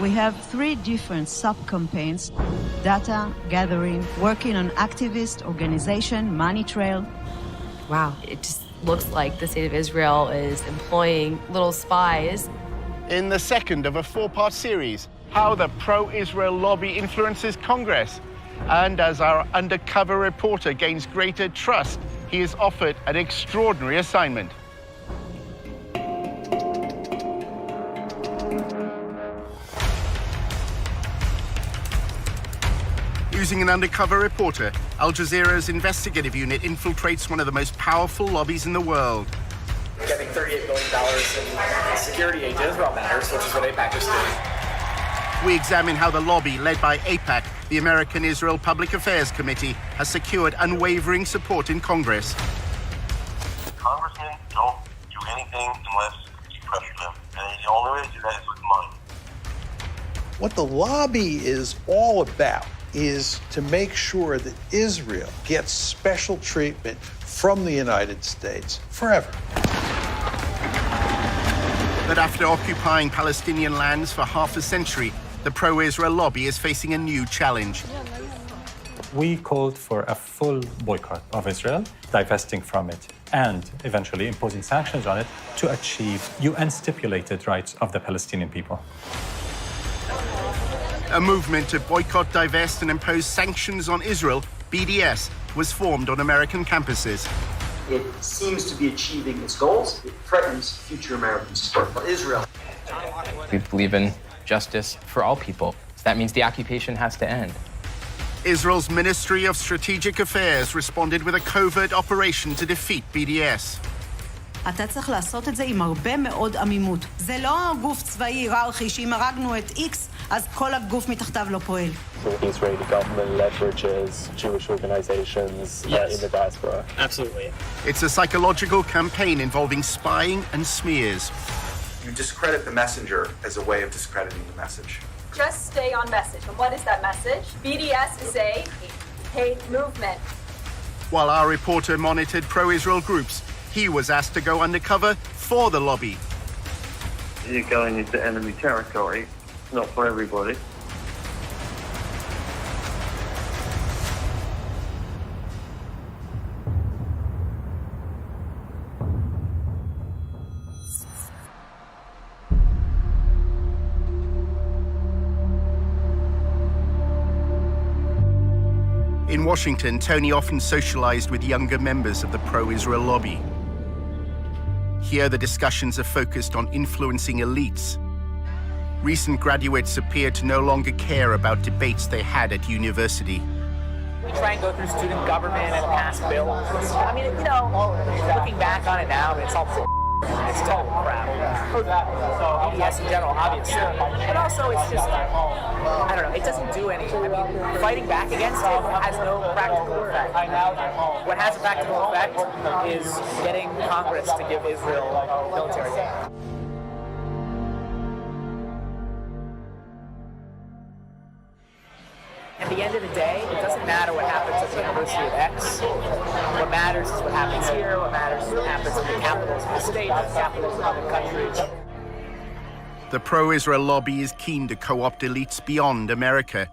We have 3 different sub-campaigns: data gathering, working on activist organization, money trail. Wow, it just looks like the state of Israel is employing little spies. In the second of a 4-part series, how the pro-Israel lobby influences Congress. And as our undercover reporter gains greater trust, he is offered an extraordinary assignment. Using an undercover reporter, Al Jazeera's investigative unit infiltrates one of the most powerful lobbies in the world. Getting $38 billion in security aid to Israel matters, which is what AIPAC is doing. We examine how the lobby, led by AIPAC, the American Israel Public Affairs Committee, has secured unwavering support in Congress. Congressmen don't do anything unless you pressure them. And the only way to do that is with money. What the lobby is all about is to make sure that Israel gets special treatment from the United States forever. But after occupying Palestinian lands for half a century, the pro-Israel lobby is facing a new challenge. We called for a full boycott of Israel, divesting from it, and eventually imposing sanctions on it to achieve UN-stipulated rights of the Palestinian people. A movement to boycott, divest, and impose sanctions on Israel, BDS, was formed on American campuses. It seems to be achieving its goals. It threatens future American support for Israel. We believe in justice for all people. So that means the occupation has to end. Israel's Ministry of Strategic Affairs responded with a covert operation to defeat BDS. אתה צריך לעשות את זה עם הרבה מאוד עמימות. זה לא גוף צבאי היררכי שאם הרגנו את X, אז כל הגוף מתחתיו לא פועל. So the Israeli government leverages Jewish organizations in the diaspora. Absolutely. It's a psychological campaign involving spying and smears. You discredit the messenger as a way of discrediting the message. Just stay on message. And what is that message? BDS is a hate movement. While our reporter monitored pro-Israel groups, he was asked to go undercover for the lobby. You're going into enemy territory. It's not for everybody. In Washington, Tony often socialized with younger members of the pro-Israel lobby. Here, the discussions are focused on influencing elites. Recent graduates appear to no longer care about debates they had at university. We try and go through student government and pass bills. I mean, you know, looking back on it now, it's all it's total crap. BDS in general, obviously. But also, it's just, I don't know, it doesn't do anything. I mean, fighting back against it has no practical effect. What has a practical effect is getting Congress to give Israel military aid. At the end of the day, it doesn't matter what happens at the University of X. What matters is what happens here. What matters is what happens in the capitals of the state, the capitals of other countries. The pro-Israel lobby is keen to co-opt elites beyond America.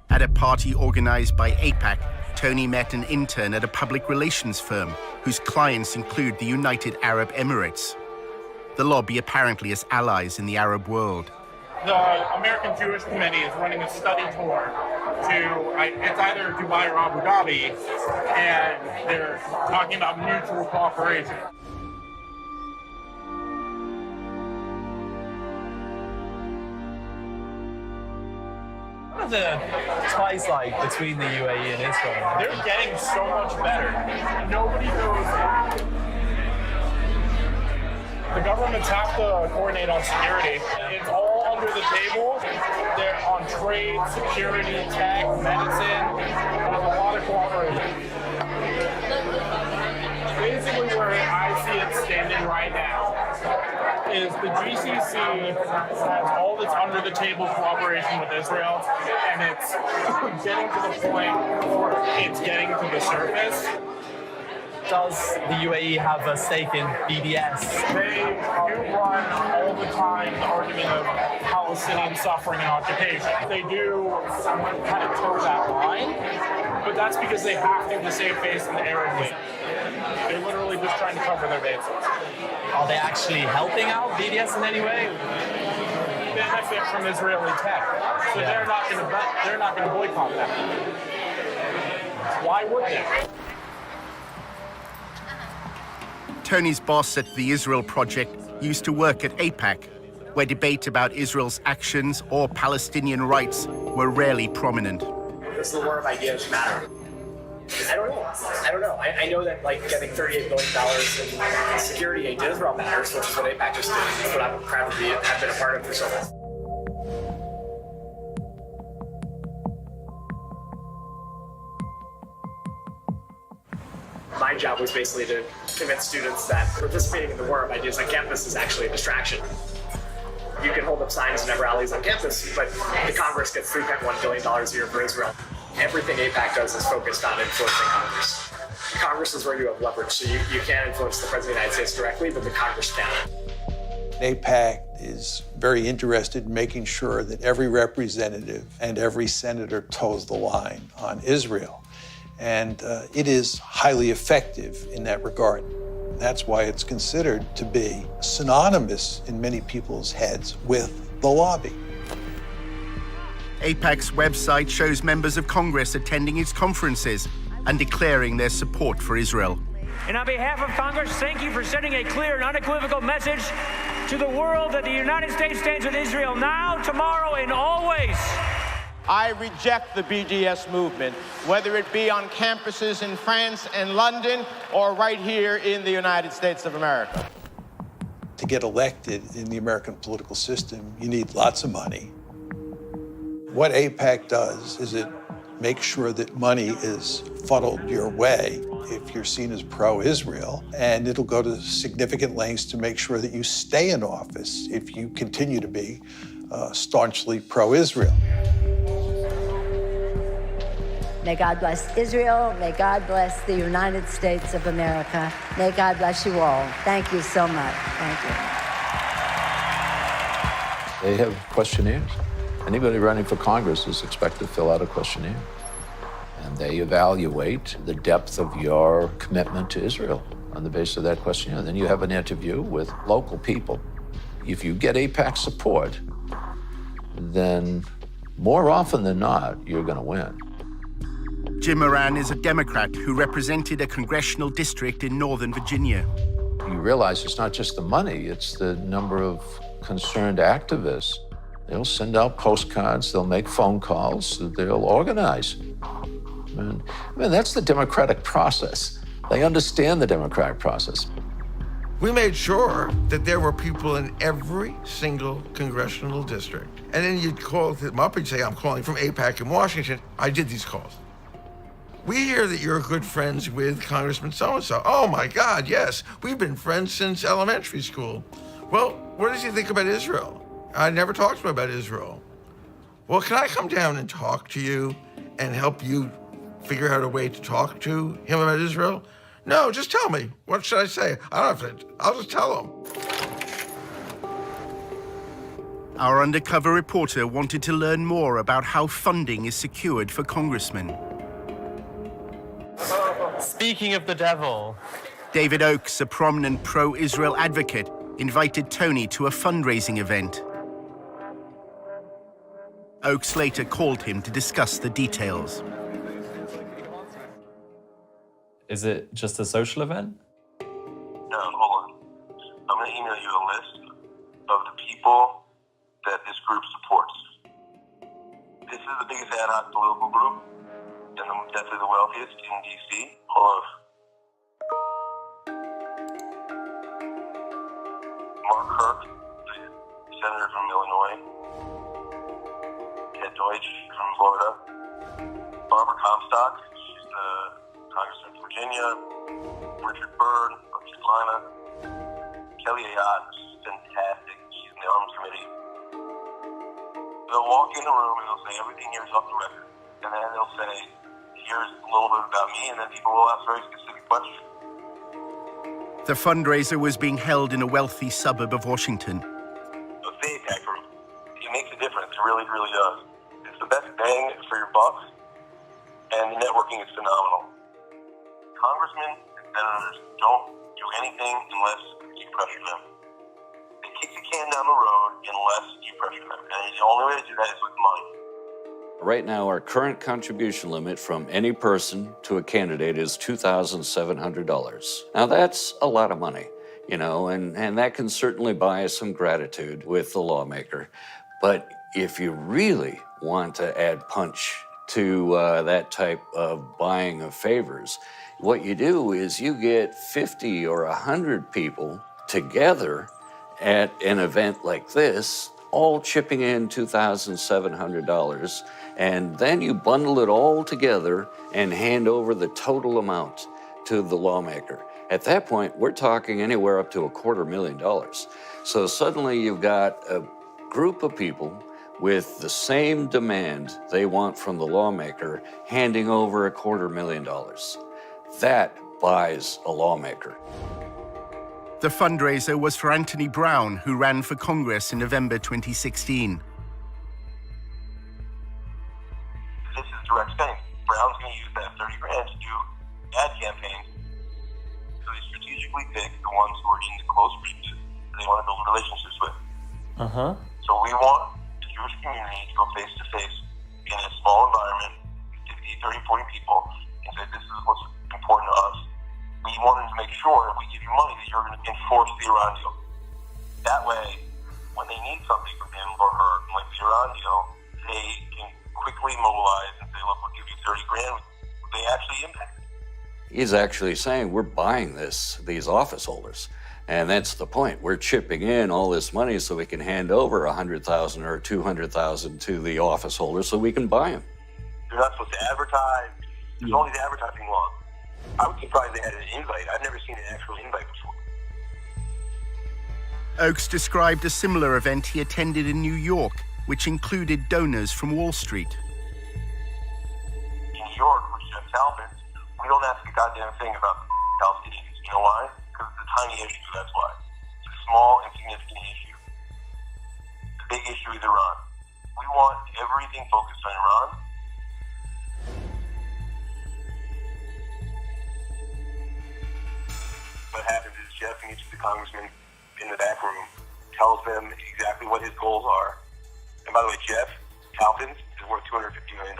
At a party organized by AIPAC, Tony met an intern at a public relations firm whose clients include the United Arab Emirates. The lobby apparently has allies in the Arab world. The American Jewish Committee is running a study tour to, it's either Dubai or Abu Dhabi, and they're talking about mutual cooperation. What are the ties like between the UAE and Israel? They're getting so much better. Nobody knows. The governments have to coordinate on security. It's all under the table. They're on trade, security, tech, medicine. There's a lot of cooperation. Basically, where I see it standing right now is the GCC has all this under the table cooperation with Israel, and it's getting to the point where it's getting to the surface. Does the UAE have a stake in BDS? They do run all the time the argument of Palestinian suffering and occupation. They do kind of toe that line, but that's because they have to save face in the Arab League. They're literally just trying to cover their bases. Are they actually helping out BDS in any way? Benefit from Israeli tech, so they're not going to boycott them. Why would they? Tony's boss at the Israel Project used to work at AIPAC, where debate about Israel's actions or Palestinian rights were rarely prominent. Does the war of ideas matter? I don't know. I know that getting $38 billion in security aid to Israel matters, which is what AIPAC just did. That's what I'm proud to have been a part of for so long. My job was basically to convince students that participating in the war of ideas on campus is actually a distraction. You can hold up signs and have rallies on campus, but the Congress gets $3.1 billion a year for Israel. Everything AIPAC does is focused on influencing Congress. Congress is where you have leverage, so you can't influence the President of the United States directly, but the Congress can. AIPAC is very interested in making sure that every representative and every senator toes the line on Israel. And it is highly effective in that regard. That's why it's considered to be synonymous in many people's heads with the lobby. AIPAC's website shows members of Congress attending its conferences and declaring their support for Israel. And on behalf of Congress, thank you for sending a clear and unequivocal message to the world that the United States stands with Israel now, tomorrow, and always. I reject the BDS movement, whether it be on campuses in France and London or right here in the United States of America. To get elected in the American political system, you need lots of money. What AIPAC does is it makes sure that money is funneled your way if you're seen as pro-Israel, and it'll go to significant lengths to make sure that you stay in office if you continue to be staunchly pro-Israel. May God bless Israel. May God bless the United States of America. May God bless you all. Thank you so much. Thank you. They have questionnaires. Anybody running for Congress is expected to fill out a questionnaire. And they evaluate the depth of your commitment to Israel on the basis of that questionnaire. Then you have an interview with local people. If you get AIPAC support, then more often than not, you're going to win. Jim Moran is a Democrat who represented a congressional district in Northern Virginia. You realize it's not just the money, it's the number of concerned activists. They'll send out postcards, they'll make phone calls, they'll organize. I mean, that's the democratic process. They understand the democratic process. We made sure that there were people in every single congressional district. And then you'd call them up and say, I'm calling from AIPAC in Washington. I did these calls. We hear that you're good friends with Congressman so-and-so. Oh my God, yes. We've been friends since elementary school. Well, what does he think about Israel? I never talked to him about Israel. Well, can I come down and talk to you and help you figure out a way to talk to him about Israel? No, just tell me. What should I say? I don't have to, I'll just tell him. Our undercover reporter wanted to learn more about how funding is secured for congressmen. Speaking of the devil. David Oakes, a prominent pro-Israel advocate, invited Tony to a fundraising event. Oakes later called him to discuss the details. Is it just a social event? No, hold on. I'm going to email you a list of the people that this group supports. This is the biggest ad hoc political group and definitely the wealthiest in D.C. Hold on. Mark Kirk, the senator from Illinois. Ted Deutsch from Florida. Barbara Comstock, she's the congressman from Virginia. Richard Byrd from North Carolina. Kelly Ayotte, she's fantastic. She's in the Arms Committee. They'll walk in the room and they'll say everything here is off the record. And then they'll say, here's a little bit about me, and then people will ask very specific questions. The fundraiser was being held in a wealthy suburb of Washington. The AIPAC group, it makes a difference. It really, really does. It's the best bang for your buck, and the networking is phenomenal. Congressmen and senators don't do anything unless you pressure them. They kick the can down the road unless you pressure them. And the only way to do that is with money. Right now, our current contribution limit from any person to a candidate is $2,700. Now, that's a lot of money, you know, and that can certainly buy some gratitude with the lawmaker. But if you really want to add punch to that type of buying of favors, what you do is you get 50 or 100 people together at an event like this, all chipping in $2,700, and then you bundle it all together and hand over the total amount to the lawmaker. At that point, we're talking anywhere up to $250,000. So suddenly you've got a group of people with the same demand they want from the lawmaker, handing over $250,000. That buys a lawmaker. The fundraiser was for Anthony Brown, who ran for Congress in November 2016. This is direct spending. Brown's going to use that 30 grand to do ad campaigns. So they strategically pick the ones who are in the close reaches that they want to build relationships with. So we want the Jewish community to go face to face in a small environment, 50, 30, 40 people, and say, this is what's important to us. We wanted to make sure if we give you money that you're going to enforce the Iran deal. That way, when they need something from him or her, like the Iran deal, they can quickly mobilize and say, look, we'll give you 30 grand. They actually impact it. He's actually saying we're buying these office holders. And that's the point. We're chipping in all this money so we can hand over $100,000 or $200,000 to the office holders so we can buy them. You're not supposed to advertise. There's all these advertising laws. I was surprised they had an invite. I've never seen an actual invite before. Oakes described a similar event he attended in New York, which included donors from Wall Street. In New York, with Jeff Talbot, we don't ask a goddamn thing about the Palestinians. You know why? Because it's a tiny issue, that's why. It's a small, insignificant issue. The big issue is Iran. We want everything focused on Iran. What happens is Jeff meets the congressman in the back room, tells them exactly what his goals are. And by the way, Jeff Talpins is worth $250 million.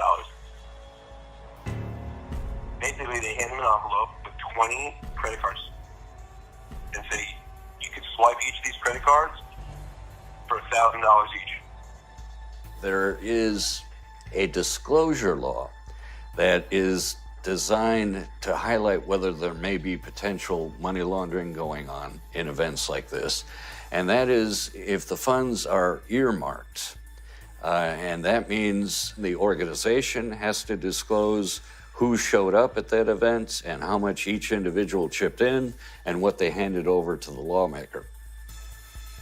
Basically, they hand him an envelope with 20 credit cards and say, you can swipe each of these credit cards for $1,000 each. There is a disclosure law that is designed to highlight whether there may be potential money laundering going on in events like this. And that is if the funds are earmarked. And that means the organization has to disclose who showed up at that event and how much each individual chipped in and what they handed over to the lawmaker.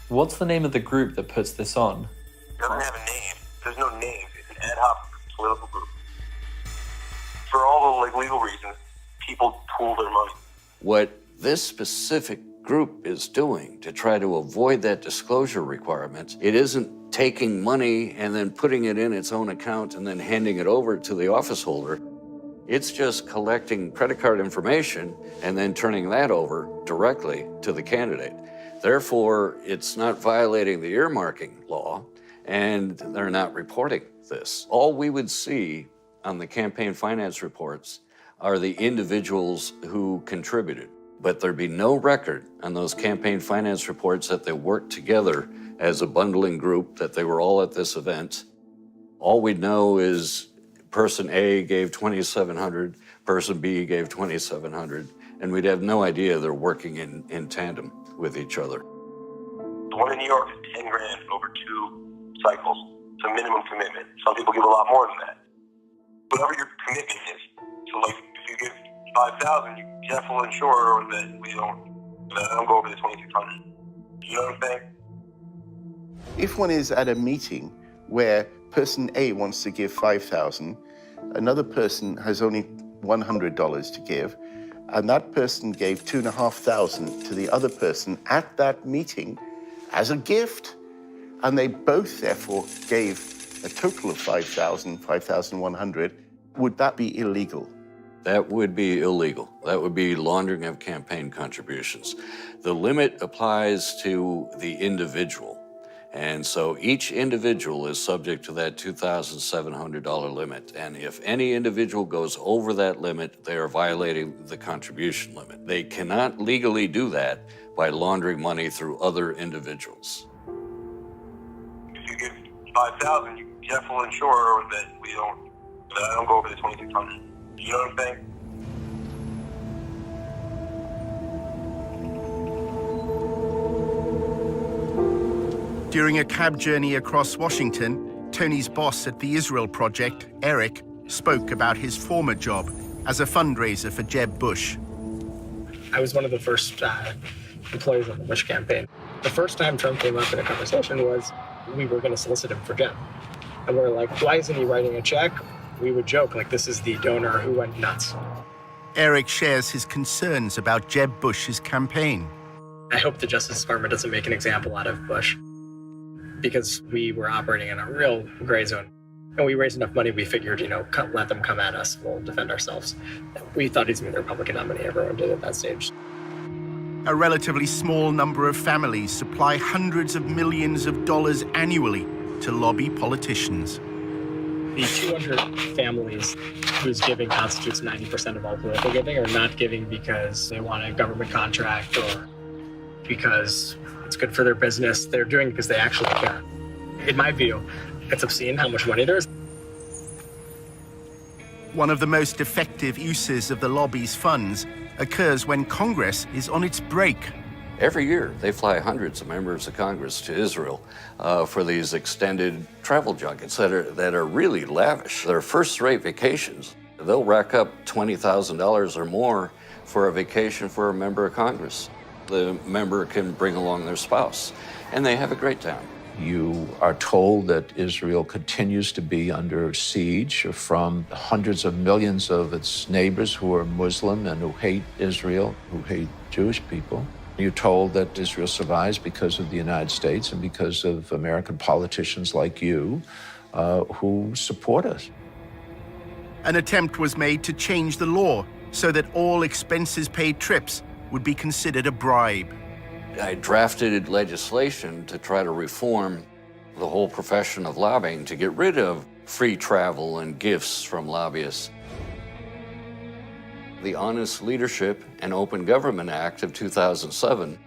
What's the name of the group that puts this on? It doesn't have a name. There's no name. It's an ad hoc political group. For all the legal reasons, people pool their money. What this specific group is doing to try to avoid that disclosure requirement, it isn't taking money and then putting it in its own account and then handing it over to the office holder. It's just collecting credit card information and then turning that over directly to the candidate. Therefore, it's not violating the earmarking law, and they're not reporting this. All we would see on the campaign finance reports are the individuals who contributed, but there'd be no record on those campaign finance reports that they worked together as a bundling group, that they were all at this event. All we'd know is person A gave $2,700, person B gave $2,700, and we'd have no idea they're working in tandem with each other. The one in New York is 10 grand over 2 cycles. It's a minimum commitment. Some people give a lot more than that. Whatever your commitment is. So like if you give 5,000, Jeff will ensure that we don't go over the 2,600. You know what I'm saying? If one is at a meeting where person A wants to give 5,000, another person has only $100 to give, and that person gave $2,500 to the other person at that meeting as a gift, and they both therefore gave a total of 5,000, 5,100, would that be illegal? That would be illegal. That would be laundering of campaign contributions. The limit applies to the individual. And so each individual is subject to that $2,700 limit. And if any individual goes over that limit, they are violating the contribution limit. They cannot legally do that by laundering money through other individuals. If you give 5,000, Jeff will ensure that I don't go over the 2,600. You know what I'm saying? During a cab journey across Washington, Tony's boss at the Israel Project, Eric, spoke about his former job as a fundraiser for Jeb Bush. I was one of the first employees of the Bush campaign. The first time Trump came up in a conversation was we were going to solicit him for Jen. And we're like, why isn't he writing a check? We would joke, like, this is the donor who went nuts. Eric shares his concerns about Jeb Bush's campaign. I hope the Justice Department doesn't make an example out of Bush, because we were operating in a real gray zone. And we raised enough money, we figured, let them come at us, we'll defend ourselves. We thought he's going to be the Republican nominee, everyone did at that stage. A relatively small number of families supply hundreds of millions of dollars annually to lobby politicians. The 200 families whose giving constitutes 90% of all political giving are not giving because they want a government contract or because it's good for their business. They're doing it because they actually care. In my view, it's obscene how much money there is. One of the most effective uses of the lobby's funds occurs when Congress is on its break. Every year, they fly hundreds of members of Congress to Israel for these extended travel junkets that are really lavish. They're first-rate vacations. They'll rack up $20,000 or more for a vacation for a member of Congress. The member can bring along their spouse, and they have a great time. You are told that Israel continues to be under siege from hundreds of millions of its neighbors who are Muslim and who hate Israel, who hate Jewish people. You're told that Israel survives because of the United States and because of American politicians like you who support us. An attempt was made to change the law so that all expenses-paid trips would be considered a bribe. I drafted legislation to try to reform the whole profession of lobbying to get rid of free travel and gifts from lobbyists. The Honest Leadership and Open Government Act of 2007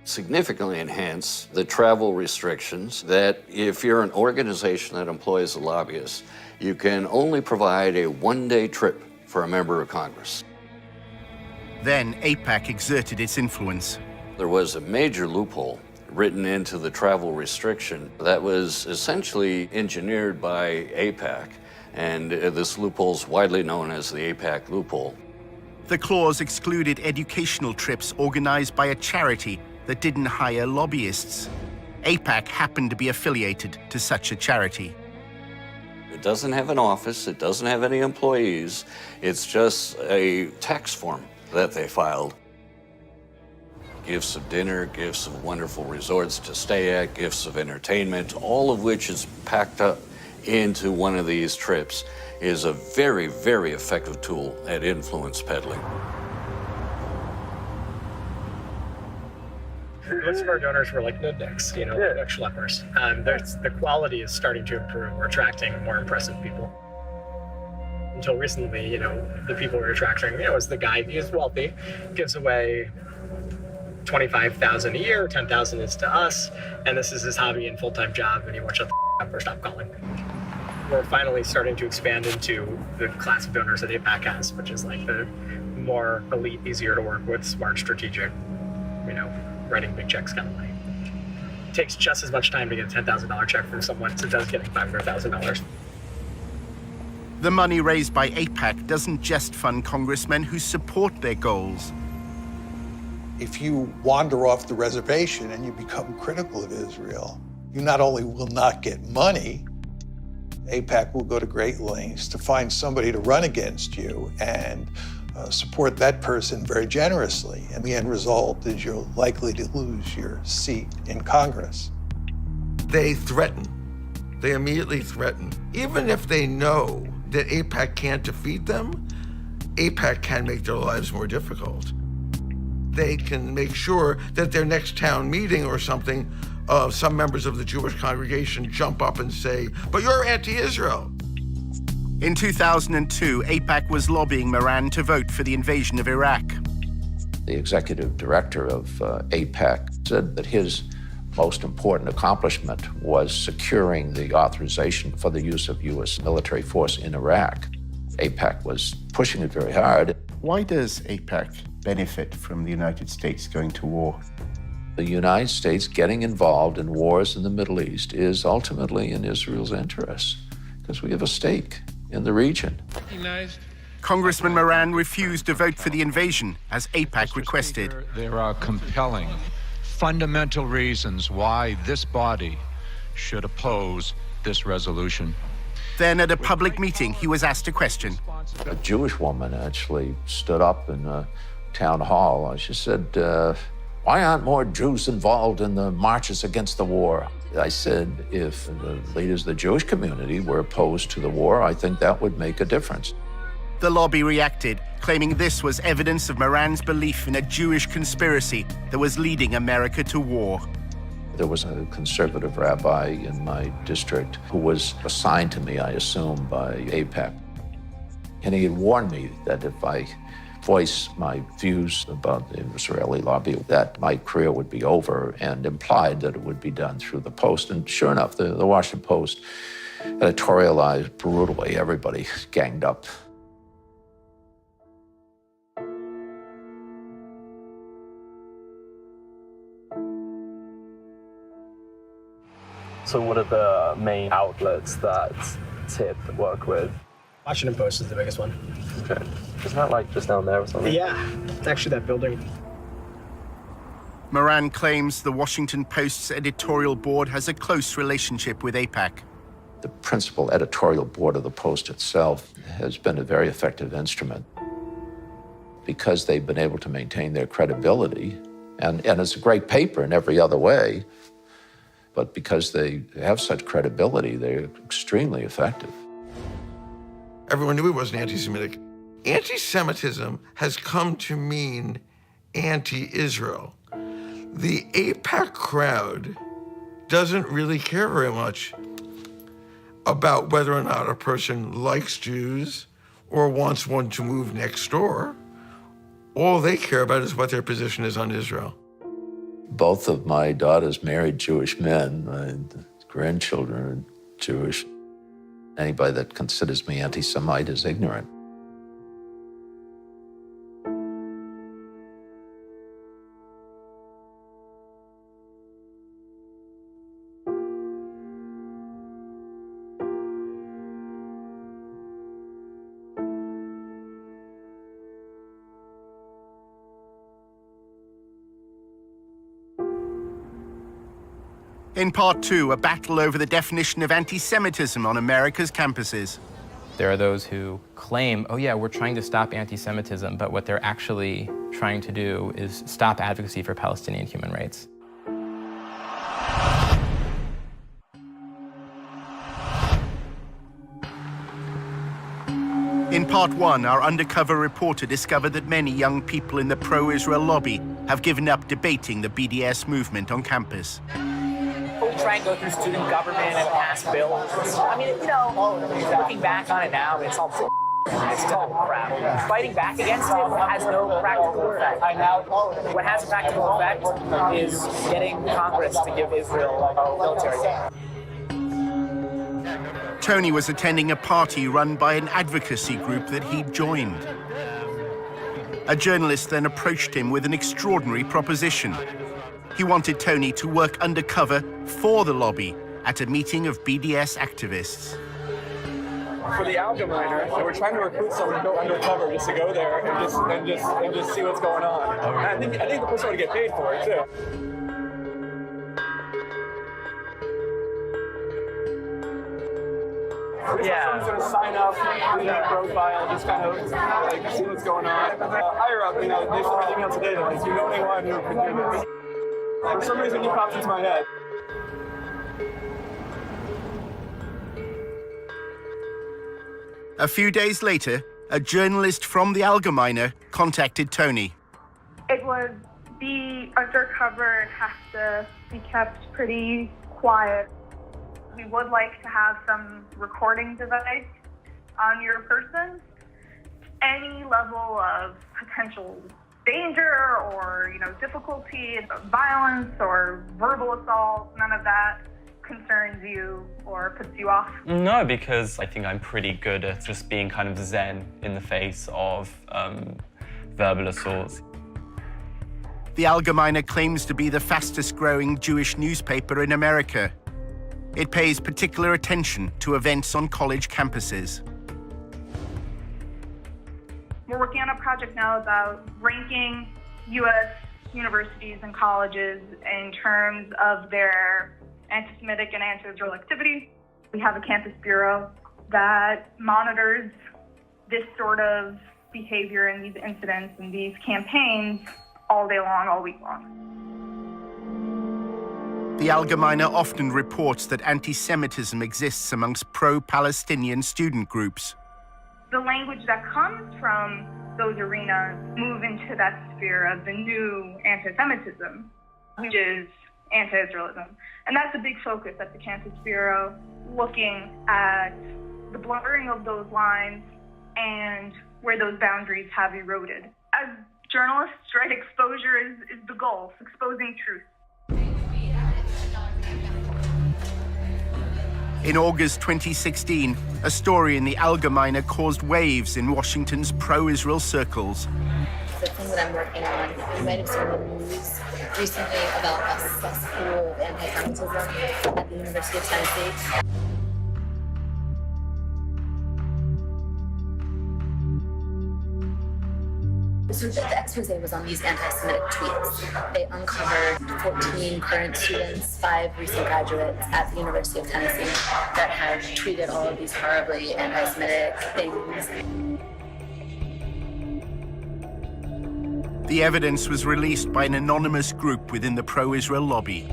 significantly enhanced the travel restrictions that if you're an organization that employs a lobbyist, you can only provide a one-day trip for a member of Congress. Then AIPAC exerted its influence. There was a major loophole written into the travel restriction that was essentially engineered by AIPAC, and this loophole is widely known as the AIPAC loophole. The clause excluded educational trips organized by a charity that didn't hire lobbyists. AIPAC happened to be affiliated to such a charity. It doesn't have an office, it doesn't have any employees, it's just a tax form that they filed. Gifts of dinner, gifts of wonderful resorts to stay at, gifts of entertainment, all of which is packed up into one of these trips, is a very, very effective tool at influence peddling. Most of our donors were like nudniks, like schleppers. The quality is starting to improve. We're attracting more impressive people. Until recently, the people we're attracting, is the guy who's wealthy, gives away $25,000 a year, $10,000 is to us, and this is his hobby and full-time job, and he won't shut the up or stop calling. We're finally starting to expand into the class of donors that AIPAC has, which is like the more elite, easier to work with, smart, strategic, writing big checks kind of money. It takes just as much time to get a $10,000 check from someone as it does getting $500,000. The money raised by AIPAC doesn't just fund congressmen who support their goals. If you wander off the reservation and you become critical of Israel, you not only will not get money, AIPAC will go to great lengths to find somebody to run against you and support that person very generously. And the end result is you're likely to lose your seat in Congress. They threaten. They immediately threaten. Even if they know that AIPAC can't defeat them, AIPAC can make their lives more difficult. They can make sure that their next town meeting or something, some members of the Jewish congregation jump up and say, but you're anti-Israel. In 2002, AIPAC was lobbying Moran to vote for the invasion of Iraq. The executive director of AIPAC said that his most important accomplishment was securing the authorization for the use of U.S. military force in Iraq. AIPAC was pushing it very hard. Why does AIPAC benefit from the United States going to war? The United States getting involved in wars in the Middle East is ultimately in Israel's interests, because we have a stake in the region. Congressman Moran refused to vote for the invasion, as AIPAC requested. There are compelling, fundamental reasons why this body should oppose this resolution. Then at a public meeting, he was asked a question. A Jewish woman actually stood up in a town hall. She said, why aren't more Jews involved in the marches against the war? I said, if the leaders of the Jewish community were opposed to the war, I think that would make a difference. The lobby reacted, claiming this was evidence of Moran's belief in a Jewish conspiracy that was leading America to war. There was a conservative rabbi in my district who was assigned to me, I assume, by AIPAC. And he had warned me that if I voiced my views about the Israeli lobby, that my career would be over, and implied that it would be done through the Post. And sure enough, the Washington Post editorialized brutally. Everybody ganged up. So what are the main outlets that TIP work with? Washington Post is the biggest one. Okay. Isn't that like just down there or something? Yeah, it's actually that building. Moran claims the Washington Post's editorial board has a close relationship with AIPAC. The principal editorial board of the Post itself has been a very effective instrument because they've been able to maintain their credibility. And it's a great paper in every other way. But because they have such credibility, they're extremely effective. Everyone knew he wasn't anti-Semitic. Anti-Semitism has come to mean anti-Israel. The AIPAC crowd doesn't really care very much about whether or not a person likes Jews or wants one to move next door. All they care about is what their position is on Israel. Both of my daughters married Jewish men. My grandchildren are Jewish. Anybody that considers me anti-Semite is ignorant. In part two, a battle over the definition of anti-Semitism on America's campuses. There are those who claim, oh yeah, we're trying to stop anti-Semitism, but what they're actually trying to do is stop advocacy for Palestinian human rights. In part one, our undercover reporter discovered that many young people in the pro-Israel lobby have given up debating the BDS movement on campus. We try and go through student government and pass bills. I mean, looking back on it now, it's all it's total crap. Fighting back against it has no practical effect. What has a practical effect is getting Congress to give Israel military aid. Tony was attending a party run by an advocacy group that he'd joined. A journalist then approached him with an extraordinary proposition. He wanted Tony to work undercover for the lobby at a meeting of BDS activists. For the Algeminer, we're trying to recruit someone to go undercover just to go there and just see what's going on. And I think the person would get paid for it too. Yeah. Someone's gonna sign up, do that profile, just kind of like see what's going on. Higher up, they sent me an email today that like, you know anyone who can do this. For some reason, he popped into my head. A few days later, a journalist from the Algeminer contacted Tony. It would be undercover and have to be kept pretty quiet. We would like to have some recording device on your person. Any level of potential danger or, difficulty, violence or verbal assault, none of that concerns you or puts you off? No, because I think I'm pretty good at just being kind of zen in the face of verbal assaults. The Algeminer claims to be the fastest growing Jewish newspaper in America. It pays particular attention to events on college campuses. We're working on a project now about ranking U.S. universities and colleges in terms of their anti-Semitic and anti-Israel activity. We have a campus bureau that monitors this sort of behavior and these incidents and these campaigns all day long, all week long. The Allgemeine often reports that anti-Semitism exists amongst pro-Palestinian student groups. The language that comes from those arenas move into that sphere of the new anti-Semitism, which is anti-Israelism. And that's a big focus at the Campus Bureau, looking at the blurring of those lines and where those boundaries have eroded. As journalists, right, exposure is the goal, exposing truth. In August 2016, a story in the Allgemeine caused waves in Washington's pro-Israel circles. The thing that I'm working on, you might have seen the news recently about a cesspool of anti-Semitism at the University of Tennessee. So the expose was on these anti-Semitic tweets. They uncovered 14 current students, 5 recent graduates at the University of Tennessee that have tweeted all of these horribly anti-Semitic things. The evidence was released by an anonymous group within the pro-Israel lobby.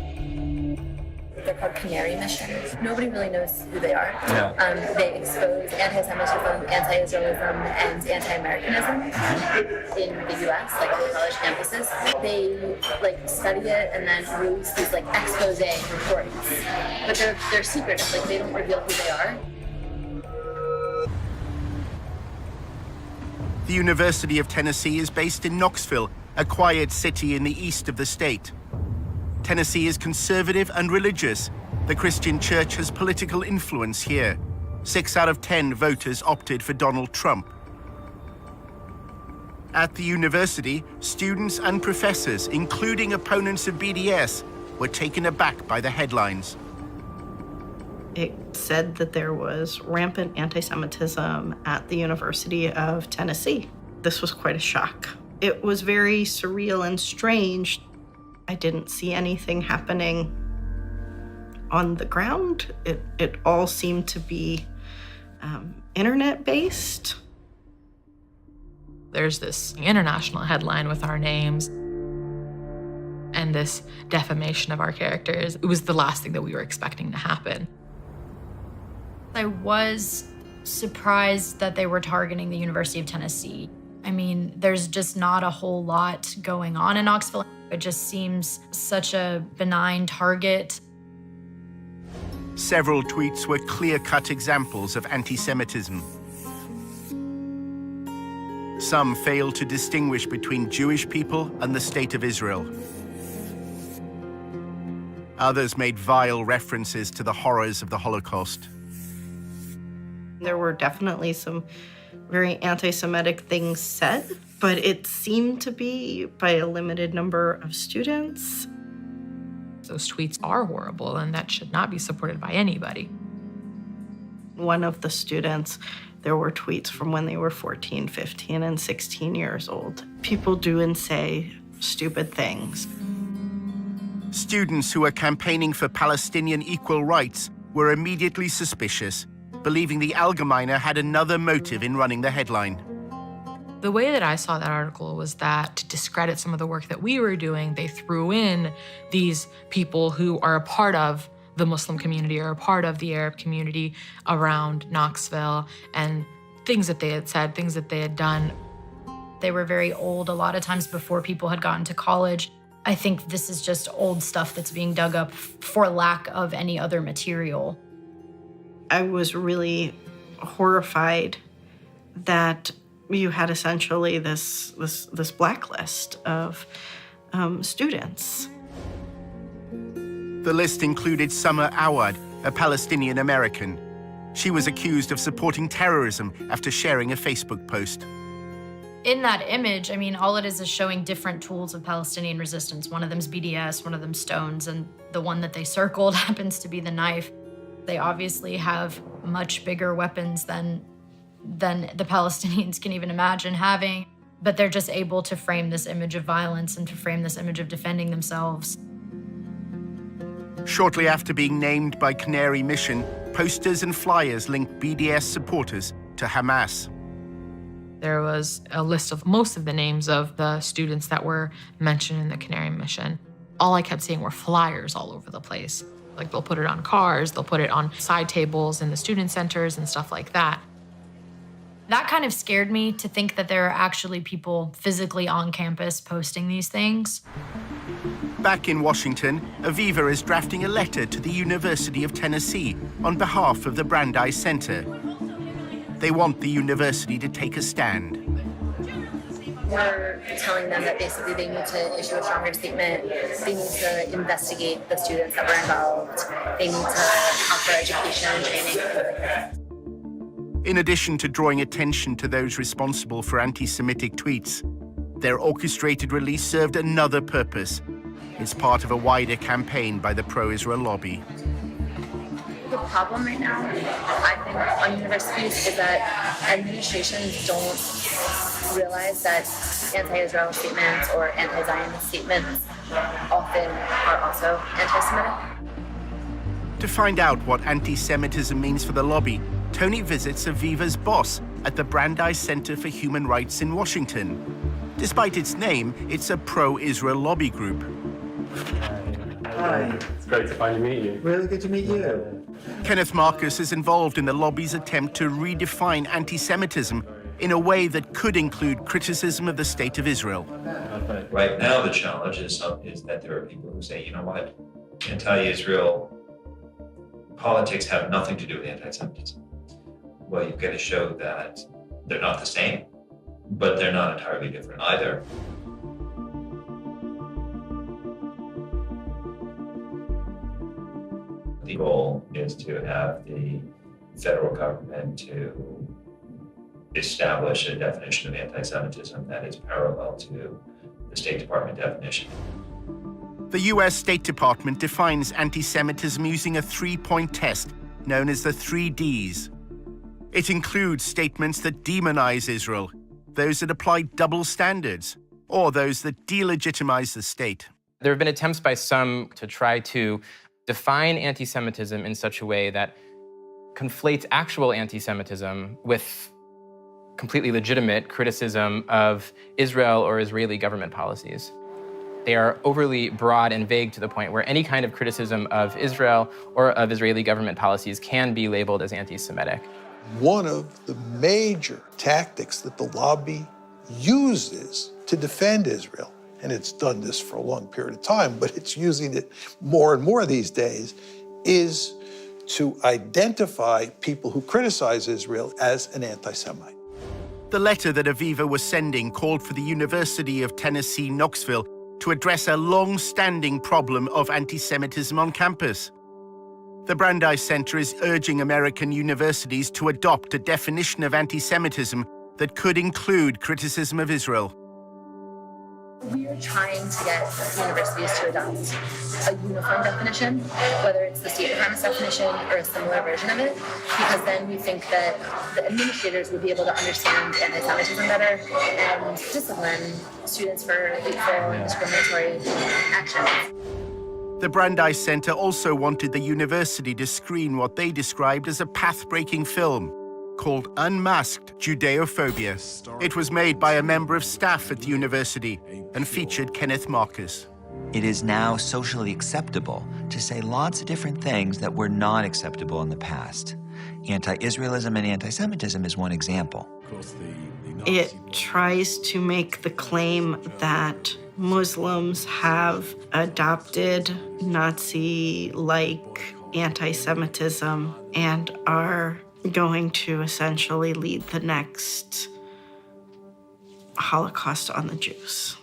They're called Canary Mission. Nobody really knows who they are. Yeah. They expose anti-Semitism, anti-Israelism, and anti-Americanism in the U.S., like on college campuses. They study it and then release these expose reports, but they're secretive. They don't reveal who they are. The University of Tennessee is based in Knoxville, a quiet city in the east of the state. Tennessee is conservative and religious. The Christian church has political influence here. 6 out of 10 voters opted for Donald Trump. At the university, students and professors, including opponents of BDS, were taken aback by the headlines. It said that there was rampant anti-Semitism at the University of Tennessee. This was quite a shock. It was very surreal and strange. I didn't see anything happening on the ground. It all seemed to be internet-based. There's this international headline with our names and this defamation of our characters. It was the last thing that we were expecting to happen. I was surprised that they were targeting the University of Tennessee. I mean, there's just not a whole lot going on in Knoxville. It just seems such a benign target. Several tweets were clear-cut examples of anti-Semitism. Some failed to distinguish between Jewish people and the State of Israel. Others made vile references to the horrors of the Holocaust. There were definitely some very anti-Semitic things said, but it seemed to be by a limited number of students. Those tweets are horrible, and that should not be supported by anybody. One of the students, there were tweets from when they were 14, 15, and 16 years old. People do and say stupid things. Students who were campaigning for Palestinian equal rights were immediately suspicious, believing the Allgemeine had another motive in running the headline. The way that I saw that article was that to discredit some of the work that we were doing, they threw in these people who are a part of the Muslim community or a part of the Arab community around Knoxville, and things that they had said, things that they had done. They were very old, a lot of times before people had gotten to college. I think this is just old stuff that's being dug up for lack of any other material. I was really horrified that you had essentially this blacklist of students. The list included Summer Awad, a Palestinian American. She was accused of supporting terrorism after sharing a Facebook post. In that image, I mean, all it is showing different tools of Palestinian resistance. One of them's BDS, one of them's stones, and the one that they circled happens to be the knife. They obviously have much bigger weapons than the Palestinians can even imagine having, but they're just able to frame this image of violence and to frame this image of defending themselves. Shortly after being named by Canary Mission, posters and flyers linked BDS supporters to Hamas. There was a list of most of the names of the students that were mentioned in the Canary Mission. All I kept seeing were flyers all over the place. Like, they'll put it on cars, they'll put it on side tables in the student centers and stuff like that. That kind of scared me, to think that there are actually people physically on campus posting these things. Back in Washington, Aviva is drafting a letter to the University of Tennessee on behalf of the Brandeis Center. They want the university to take a stand. We're telling them that basically they need to issue a stronger statement. They need to investigate the students that were involved. They need to offer education and training, things like that. In addition to drawing attention to those responsible for anti-Semitic tweets, their orchestrated release served another purpose. It's part of a wider campaign by the pro-Israel lobby. The problem right now, I think, on universities is that administrations don't realize that anti-Israel statements or anti-Zionist statements often are also anti-Semitic. To find out what anti-Semitism means for the lobby, Tony visits Aviva's boss at the Brandeis Center for Human Rights in Washington. Despite its name, it's a pro-Israel lobby group. Hi. It's great to finally meet you. Really good to meet you. Kenneth Marcus is involved in the lobby's attempt to redefine anti-Semitism in a way that could include criticism of the state of Israel. Right now, the challenge is that there are people who say, you know what, anti-Israel politics have nothing to do with anti-Semitism. Well, you've got to show that they're not the same, but they're not entirely different either. The goal is to have the federal government to establish a definition of anti-Semitism that is parallel to the State Department definition. The US State Department defines anti-Semitism using a three-point test known as the 3 Ds. It includes statements that demonize Israel, those that apply double standards, or those that delegitimize the state. There have been attempts by some to try to define anti-Semitism in such a way that conflates actual anti-Semitism with completely legitimate criticism of Israel or Israeli government policies. They are overly broad and vague to the point where any kind of criticism of Israel or of Israeli government policies can be labeled as anti-Semitic. One of the major tactics that the lobby uses to defend Israel, and it's done this for a long period of time, but it's using it more and more these days, is to identify people who criticize Israel as an anti-Semite. The letter that Aviva was sending called for the University of Tennessee, Knoxville to address a long-standing problem of anti-Semitism on campus. The Brandeis Center is urging American universities to adopt a definition of anti-Semitism that could include criticism of Israel. We are trying to get universities to adopt a uniform definition, whether it's the State Department's definition or a similar version of it, because then we think that the administrators would be able to understand anti-Semitism better and discipline students for hateful and discriminatory actions. The Brandeis Center also wanted the university to screen what they described as a path-breaking film called Unmasked Judeophobia. It was made by a member of staff at the university and featured Kenneth Marcus. It is now socially acceptable to say lots of different things that were not acceptable in the past. Anti-Israelism and anti-Semitism is one example. It tries to make the claim that Muslims have adopted Nazi-like anti-Semitism and are going to essentially lead the next Holocaust on the Jews.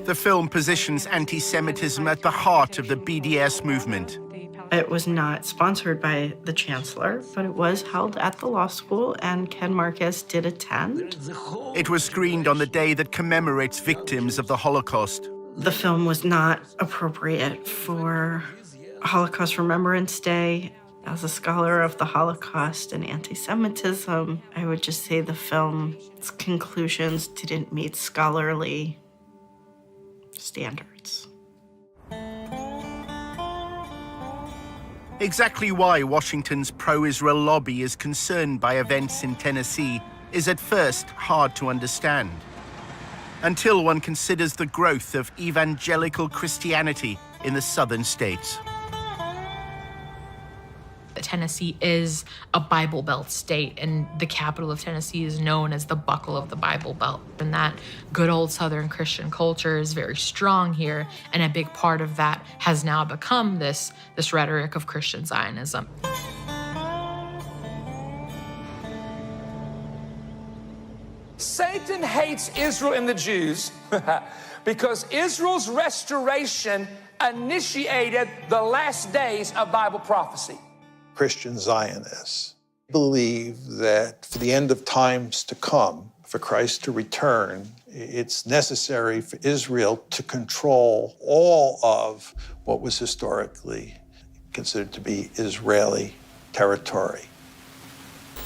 The film positions anti-Semitism at the heart of the BDS movement. It was not sponsored by the chancellor, but it was held at the law school, and Ken Marcus did attend. It was screened on the day that commemorates victims of the Holocaust. The film was not appropriate for Holocaust Remembrance Day. As a scholar of the Holocaust and anti-Semitism, I would just say the film's conclusions didn't meet scholarly standards. Exactly why Washington's pro-Israel lobby is concerned by events in Tennessee is at first hard to understand, until one considers the growth of evangelical Christianity in the southern states. Tennessee is a Bible Belt state, and the capital of Tennessee is known as the buckle of the Bible Belt. And that good old Southern Christian culture is very strong here, and a big part of that has now become this rhetoric of Christian Zionism. Satan hates Israel and the Jews because Israel's restoration initiated the last days of Bible prophecy. Christian Zionists believe that for the end of times to come, for Christ to return, it's necessary for Israel to control all of what was historically considered to be Israeli territory.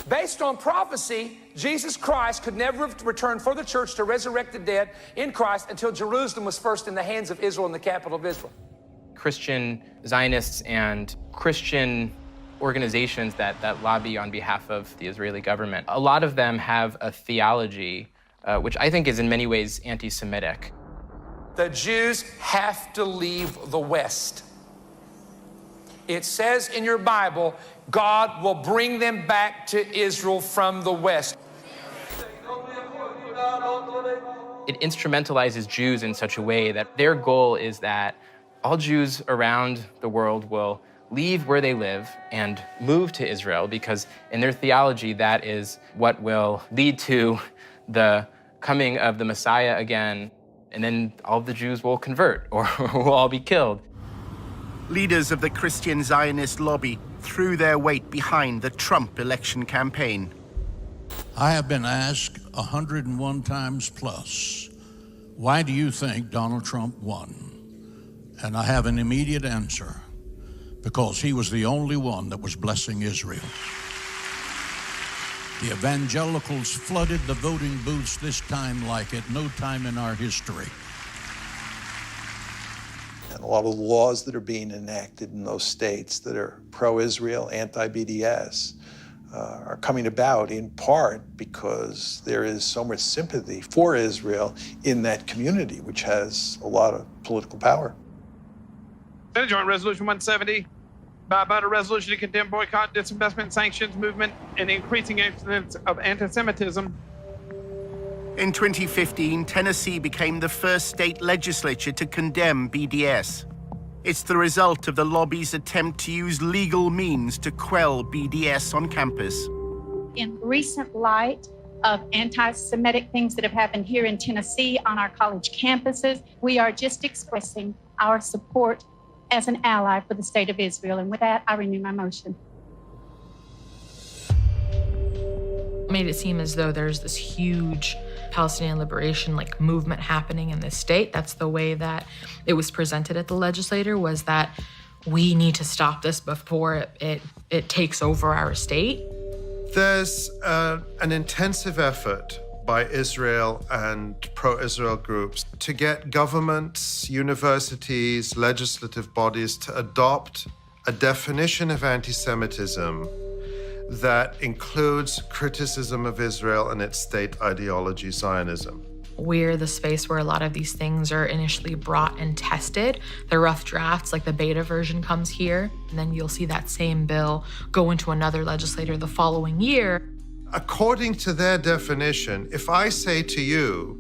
Based on prophecy, Jesus Christ could never return for the church to resurrect the dead in Christ until Jerusalem was first in the hands of Israel and the capital of Israel. Christian Zionists and Christian organizations that lobby on behalf of the Israeli government, a lot of them have a theology which I think is in many ways anti-Semitic. The Jews have to leave the West. It says in your Bible, God will bring them back to Israel from the West. It instrumentalizes Jews in such a way that their goal is that all Jews around the world will leave where they live and move to Israel, because in their theology, that is what will lead to the coming of the Messiah again, and then all of the Jews will convert or will all be killed. Leaders of the Christian Zionist lobby threw their weight behind the Trump election campaign. I have been asked 101 times plus, why do you think Donald Trump won? And I have an immediate answer: because he was the only one that was blessing Israel. The evangelicals flooded the voting booths this time like at no time in our history. And a lot of the laws that are being enacted in those states that are pro-Israel, anti-BDS, are coming about in part because there is so much sympathy for Israel in that community, which has a lot of political power. Senate Joint Resolution 170, bipartisan resolution to condemn boycott, disinvestment, sanctions movement, and increasing incidence of anti-Semitism. In 2015, Tennessee became the first state legislature to condemn BDS. It's the result of the lobby's attempt to use legal means to quell BDS on campus. In recent light of anti-Semitic things that have happened here in Tennessee on our college campuses, we are just expressing our support as an ally for the state of Israel. And with that, I renew my motion. Made it seem as though there's this huge Palestinian liberation movement happening in this state. That's the way that it was presented at the legislature, was that we need to stop this before it takes over our state. There's an intensive effort by Israel and pro-Israel groups to get governments, universities, legislative bodies to adopt a definition of anti-Semitism that includes criticism of Israel and its state ideology, Zionism. We're the space where a lot of these things are initially brought and tested. The rough drafts, like the beta version, comes here, and then you'll see that same bill go into another legislature the following year. According to their definition, if I say to you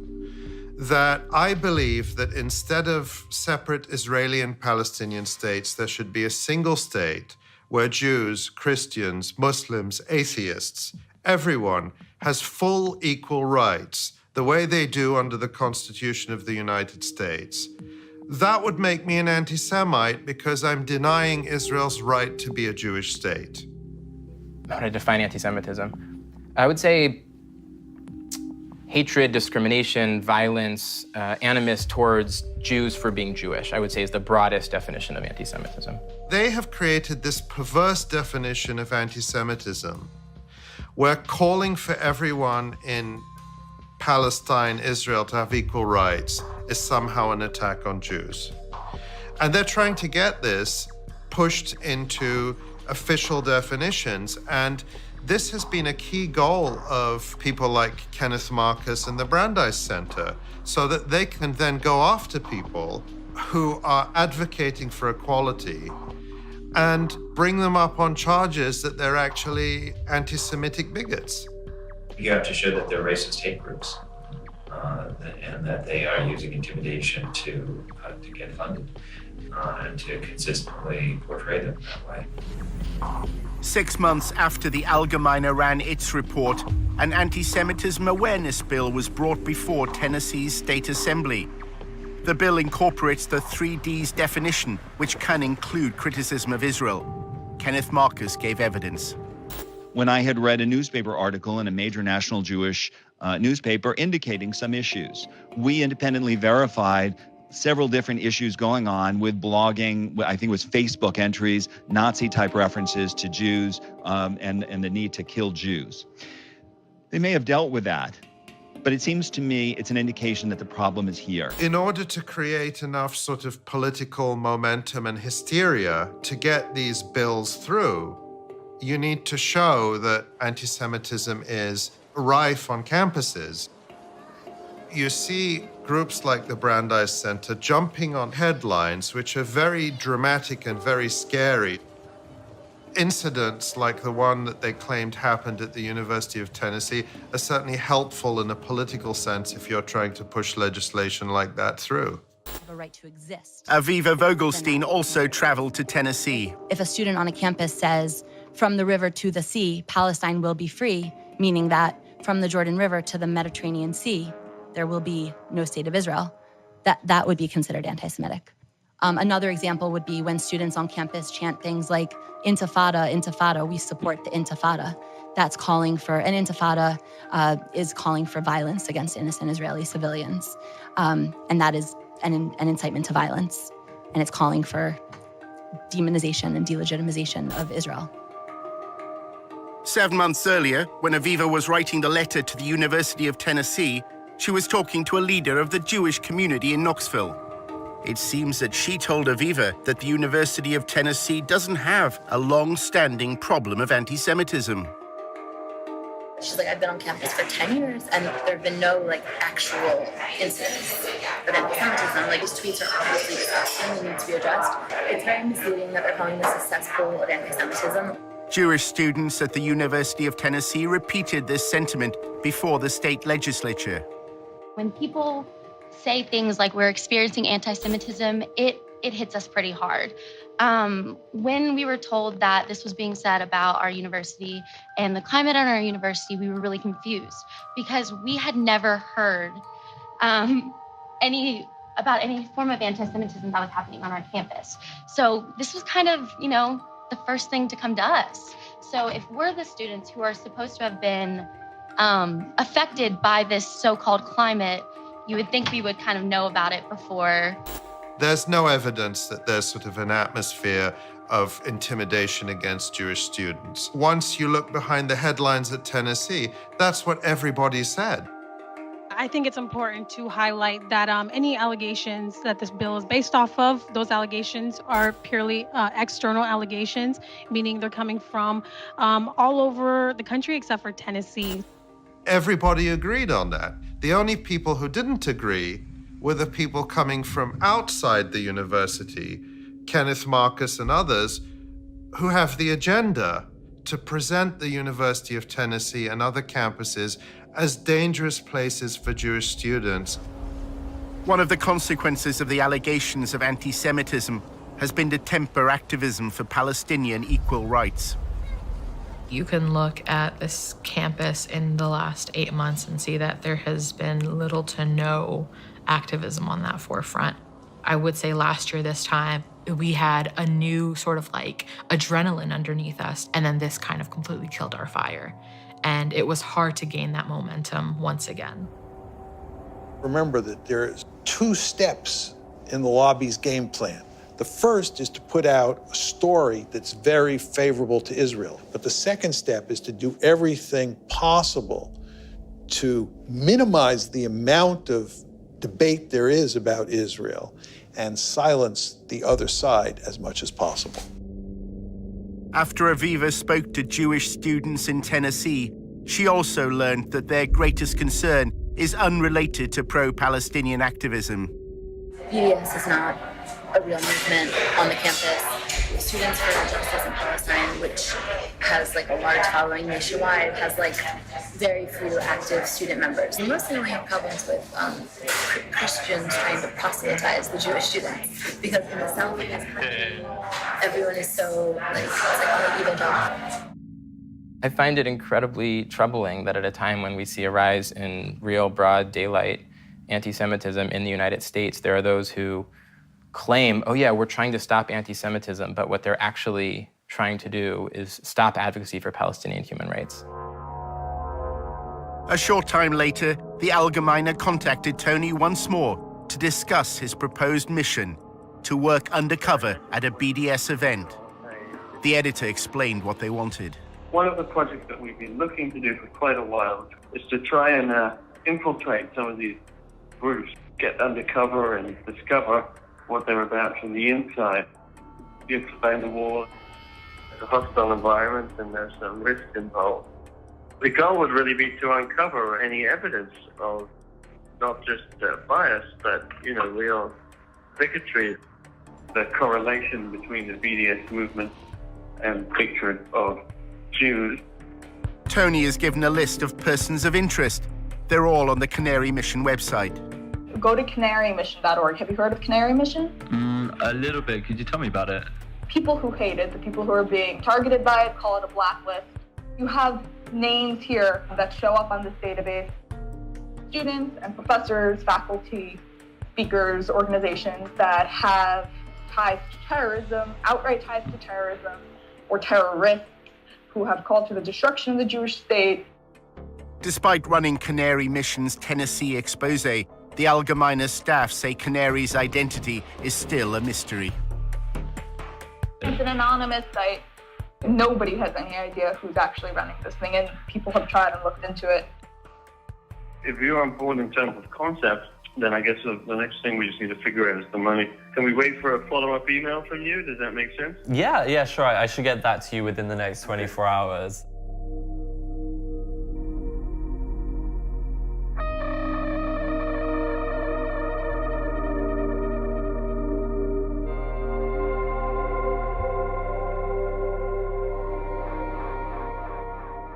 that I believe that instead of separate Israeli and Palestinian states, there should be a single state where Jews, Christians, Muslims, atheists, everyone has full equal rights, the way they do under the Constitution of the United States, that would make me an anti-Semite because I'm denying Israel's right to be a Jewish state. How to define anti-Semitism? I would say hatred, discrimination, violence, animus towards Jews for being Jewish, I would say, is the broadest definition of anti-Semitism. They have created this perverse definition of anti-Semitism where calling for everyone in Palestine, Israel to have equal rights is somehow an attack on Jews. And they're trying to get this pushed into official definitions. And this has been a key goal of people like Kenneth Marcus and the Brandeis Center, so that they can then go after people who are advocating for equality and bring them up on charges that they're actually anti-Semitic bigots. You have to show that they're racist hate groups, and that they are using intimidation to get funded, and to consistently portray them that way. 6 months after the Allgemeine ran its report, an anti-Semitism awareness bill was brought before Tennessee's State Assembly. The bill incorporates the 3Ds definition, which can include criticism of Israel. Kenneth Marcus gave evidence. When I had read a newspaper article in a major national Jewish newspaper indicating some issues, we independently verified several different issues going on with blogging, I think it was Facebook entries, Nazi-type references to Jews, and the need to kill Jews. They may have dealt with that, but it seems to me it's an indication that the problem is here. In order to create enough sort of political momentum and hysteria to get these bills through, you need to show that anti-Semitism is rife on campuses. You see groups like the Brandeis Center jumping on headlines which are very dramatic and very scary. Incidents like the one that they claimed happened at the University of Tennessee are certainly helpful in a political sense if you're trying to push legislation like that through. A right to exist. Aviva Vogelstein also traveled to Tennessee. If a student on a campus says, from the river to the sea, Palestine will be free, meaning that from the Jordan River to the Mediterranean Sea, there will be no state of Israel, that would be considered anti-Semitic. Another example would be when students on campus chant things like, Intifada, Intifada, we support the Intifada. That's calling for, an Intifada is calling for violence against innocent Israeli civilians. And that is an incitement to violence. And it's calling for demonization and delegitimization of Israel. 7 months earlier, when Aviva was writing the letter to the University of Tennessee, she was talking to a leader of the Jewish community in Knoxville. It seems that she told Aviva that the University of Tennessee doesn't have a long-standing problem of anti-Semitism. She's like, I've been on campus for 10 years and there have been no actual incidents of anti-Semitism. These tweets are obviously disgusting and need to be addressed. It's very misleading that they're calling this a cesspool of anti-Semitism. Jewish students at the University of Tennessee repeated this sentiment before the state legislature. When people say things like we're experiencing anti-Semitism, it hits us pretty hard. When we were told that this was being said about our university and the climate at our university, we were really confused because we had never heard any form of anti-Semitism that was happening on our campus. So this was kind of, the first thing to come to us. So if we're the students who are supposed to have been affected by this so-called climate, you would think we would kind of know about it before. There's no evidence that there's sort of an atmosphere of intimidation against Jewish students. Once you look behind the headlines at Tennessee, that's what everybody said. I think it's important to highlight that any allegations that this bill is based off of, those allegations are purely external allegations, meaning they're coming from all over the country except for Tennessee. Everybody agreed on that. The only people who didn't agree were the people coming from outside the university, Kenneth Marcus and others, who have the agenda to present the University of Tennessee and other campuses as dangerous places for Jewish students. One of the consequences of the allegations of anti-Semitism has been to temper activism for Palestinian equal rights. You can look at this campus in the last 8 months and see that there has been little to no activism on that forefront. I would say last year this time, we had a new sort of adrenaline underneath us, and then this kind of completely killed our fire. And it was hard to gain that momentum once again. Remember that there's 2 steps in the lobby's game plan. The first is to put out a story that's very favorable to Israel. But the second step is to do everything possible to minimize the amount of debate there is about Israel and silence the other side as much as possible. After Aviva spoke to Jewish students in Tennessee, she also learned that their greatest concern is unrelated to pro-Palestinian activism. BDS is not a real movement on the campus. Students for Justice in Palestine, which has like a large following nationwide, has like very few active student members. We mostly only have problems with Christians trying to proselytize the Jewish students, because in the South of this country, everyone is so like, it's like all evangelical. I find it incredibly troubling that at a time when we see a rise in real broad daylight anti-Semitism in the United States, there are those who claim, oh yeah, we're trying to stop anti-Semitism, but what they're actually trying to do is stop advocacy for Palestinian human rights. A short time later, the Allgemeine contacted Tony once more to discuss his proposed mission to work undercover at a BDS event. The editor explained what they wanted. One of the projects that we've been looking to do for quite a while is to try and infiltrate some of these groups, get undercover and discover what they're about from the inside. You explain the war, it's a hostile environment and there's some risk involved. The goal would really be to uncover any evidence of not just bias, but, real bigotry, the correlation between the BDS movement and hatred of Jews. Tony is given a list of persons of interest. They're all on the Canary Mission website. Go to canarymission.org. Have you heard of Canary Mission? A little bit. Could you tell me about it? People who hate it, the people who are being targeted by it, call it a blacklist. You have names here that show up on this database. Students and professors, faculty, speakers, organizations that have ties to terrorism, outright ties to terrorism, or terrorists who have called for the destruction of the Jewish state. Despite running Canary Mission's Tennessee expose, the Allgemeine staff say Canary's identity is still a mystery. It's an anonymous site. Nobody has any idea who's actually running this thing, and people have tried and looked into it. If you're on board in terms of concept, then I guess the next thing we just need to figure out is the money. Can we wait for a follow-up email from you? Does that make sense? Yeah, sure. I should get that to you within the next 24 hours.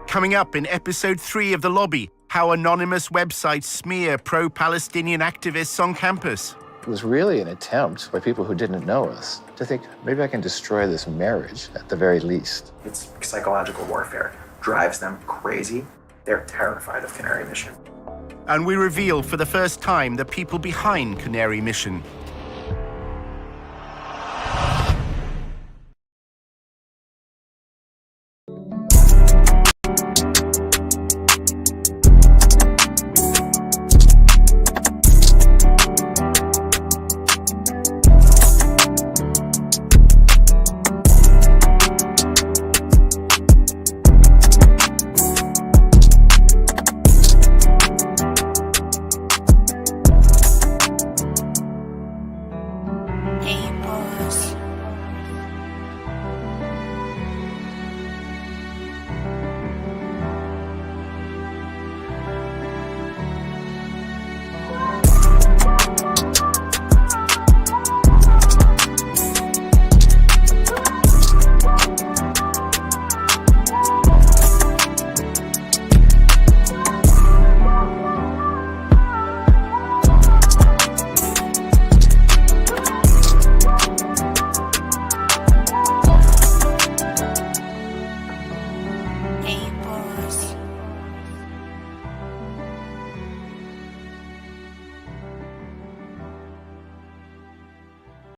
Coming up in episode 3 of The Lobby, how anonymous websites smear pro-Palestinian activists on campus. It was really an attempt by people who didn't know us to think, maybe I can destroy this marriage at the very least. It's psychological warfare. Drives them crazy. They're terrified of Canary Mission. And we reveal for the first time the people behind Canary Mission.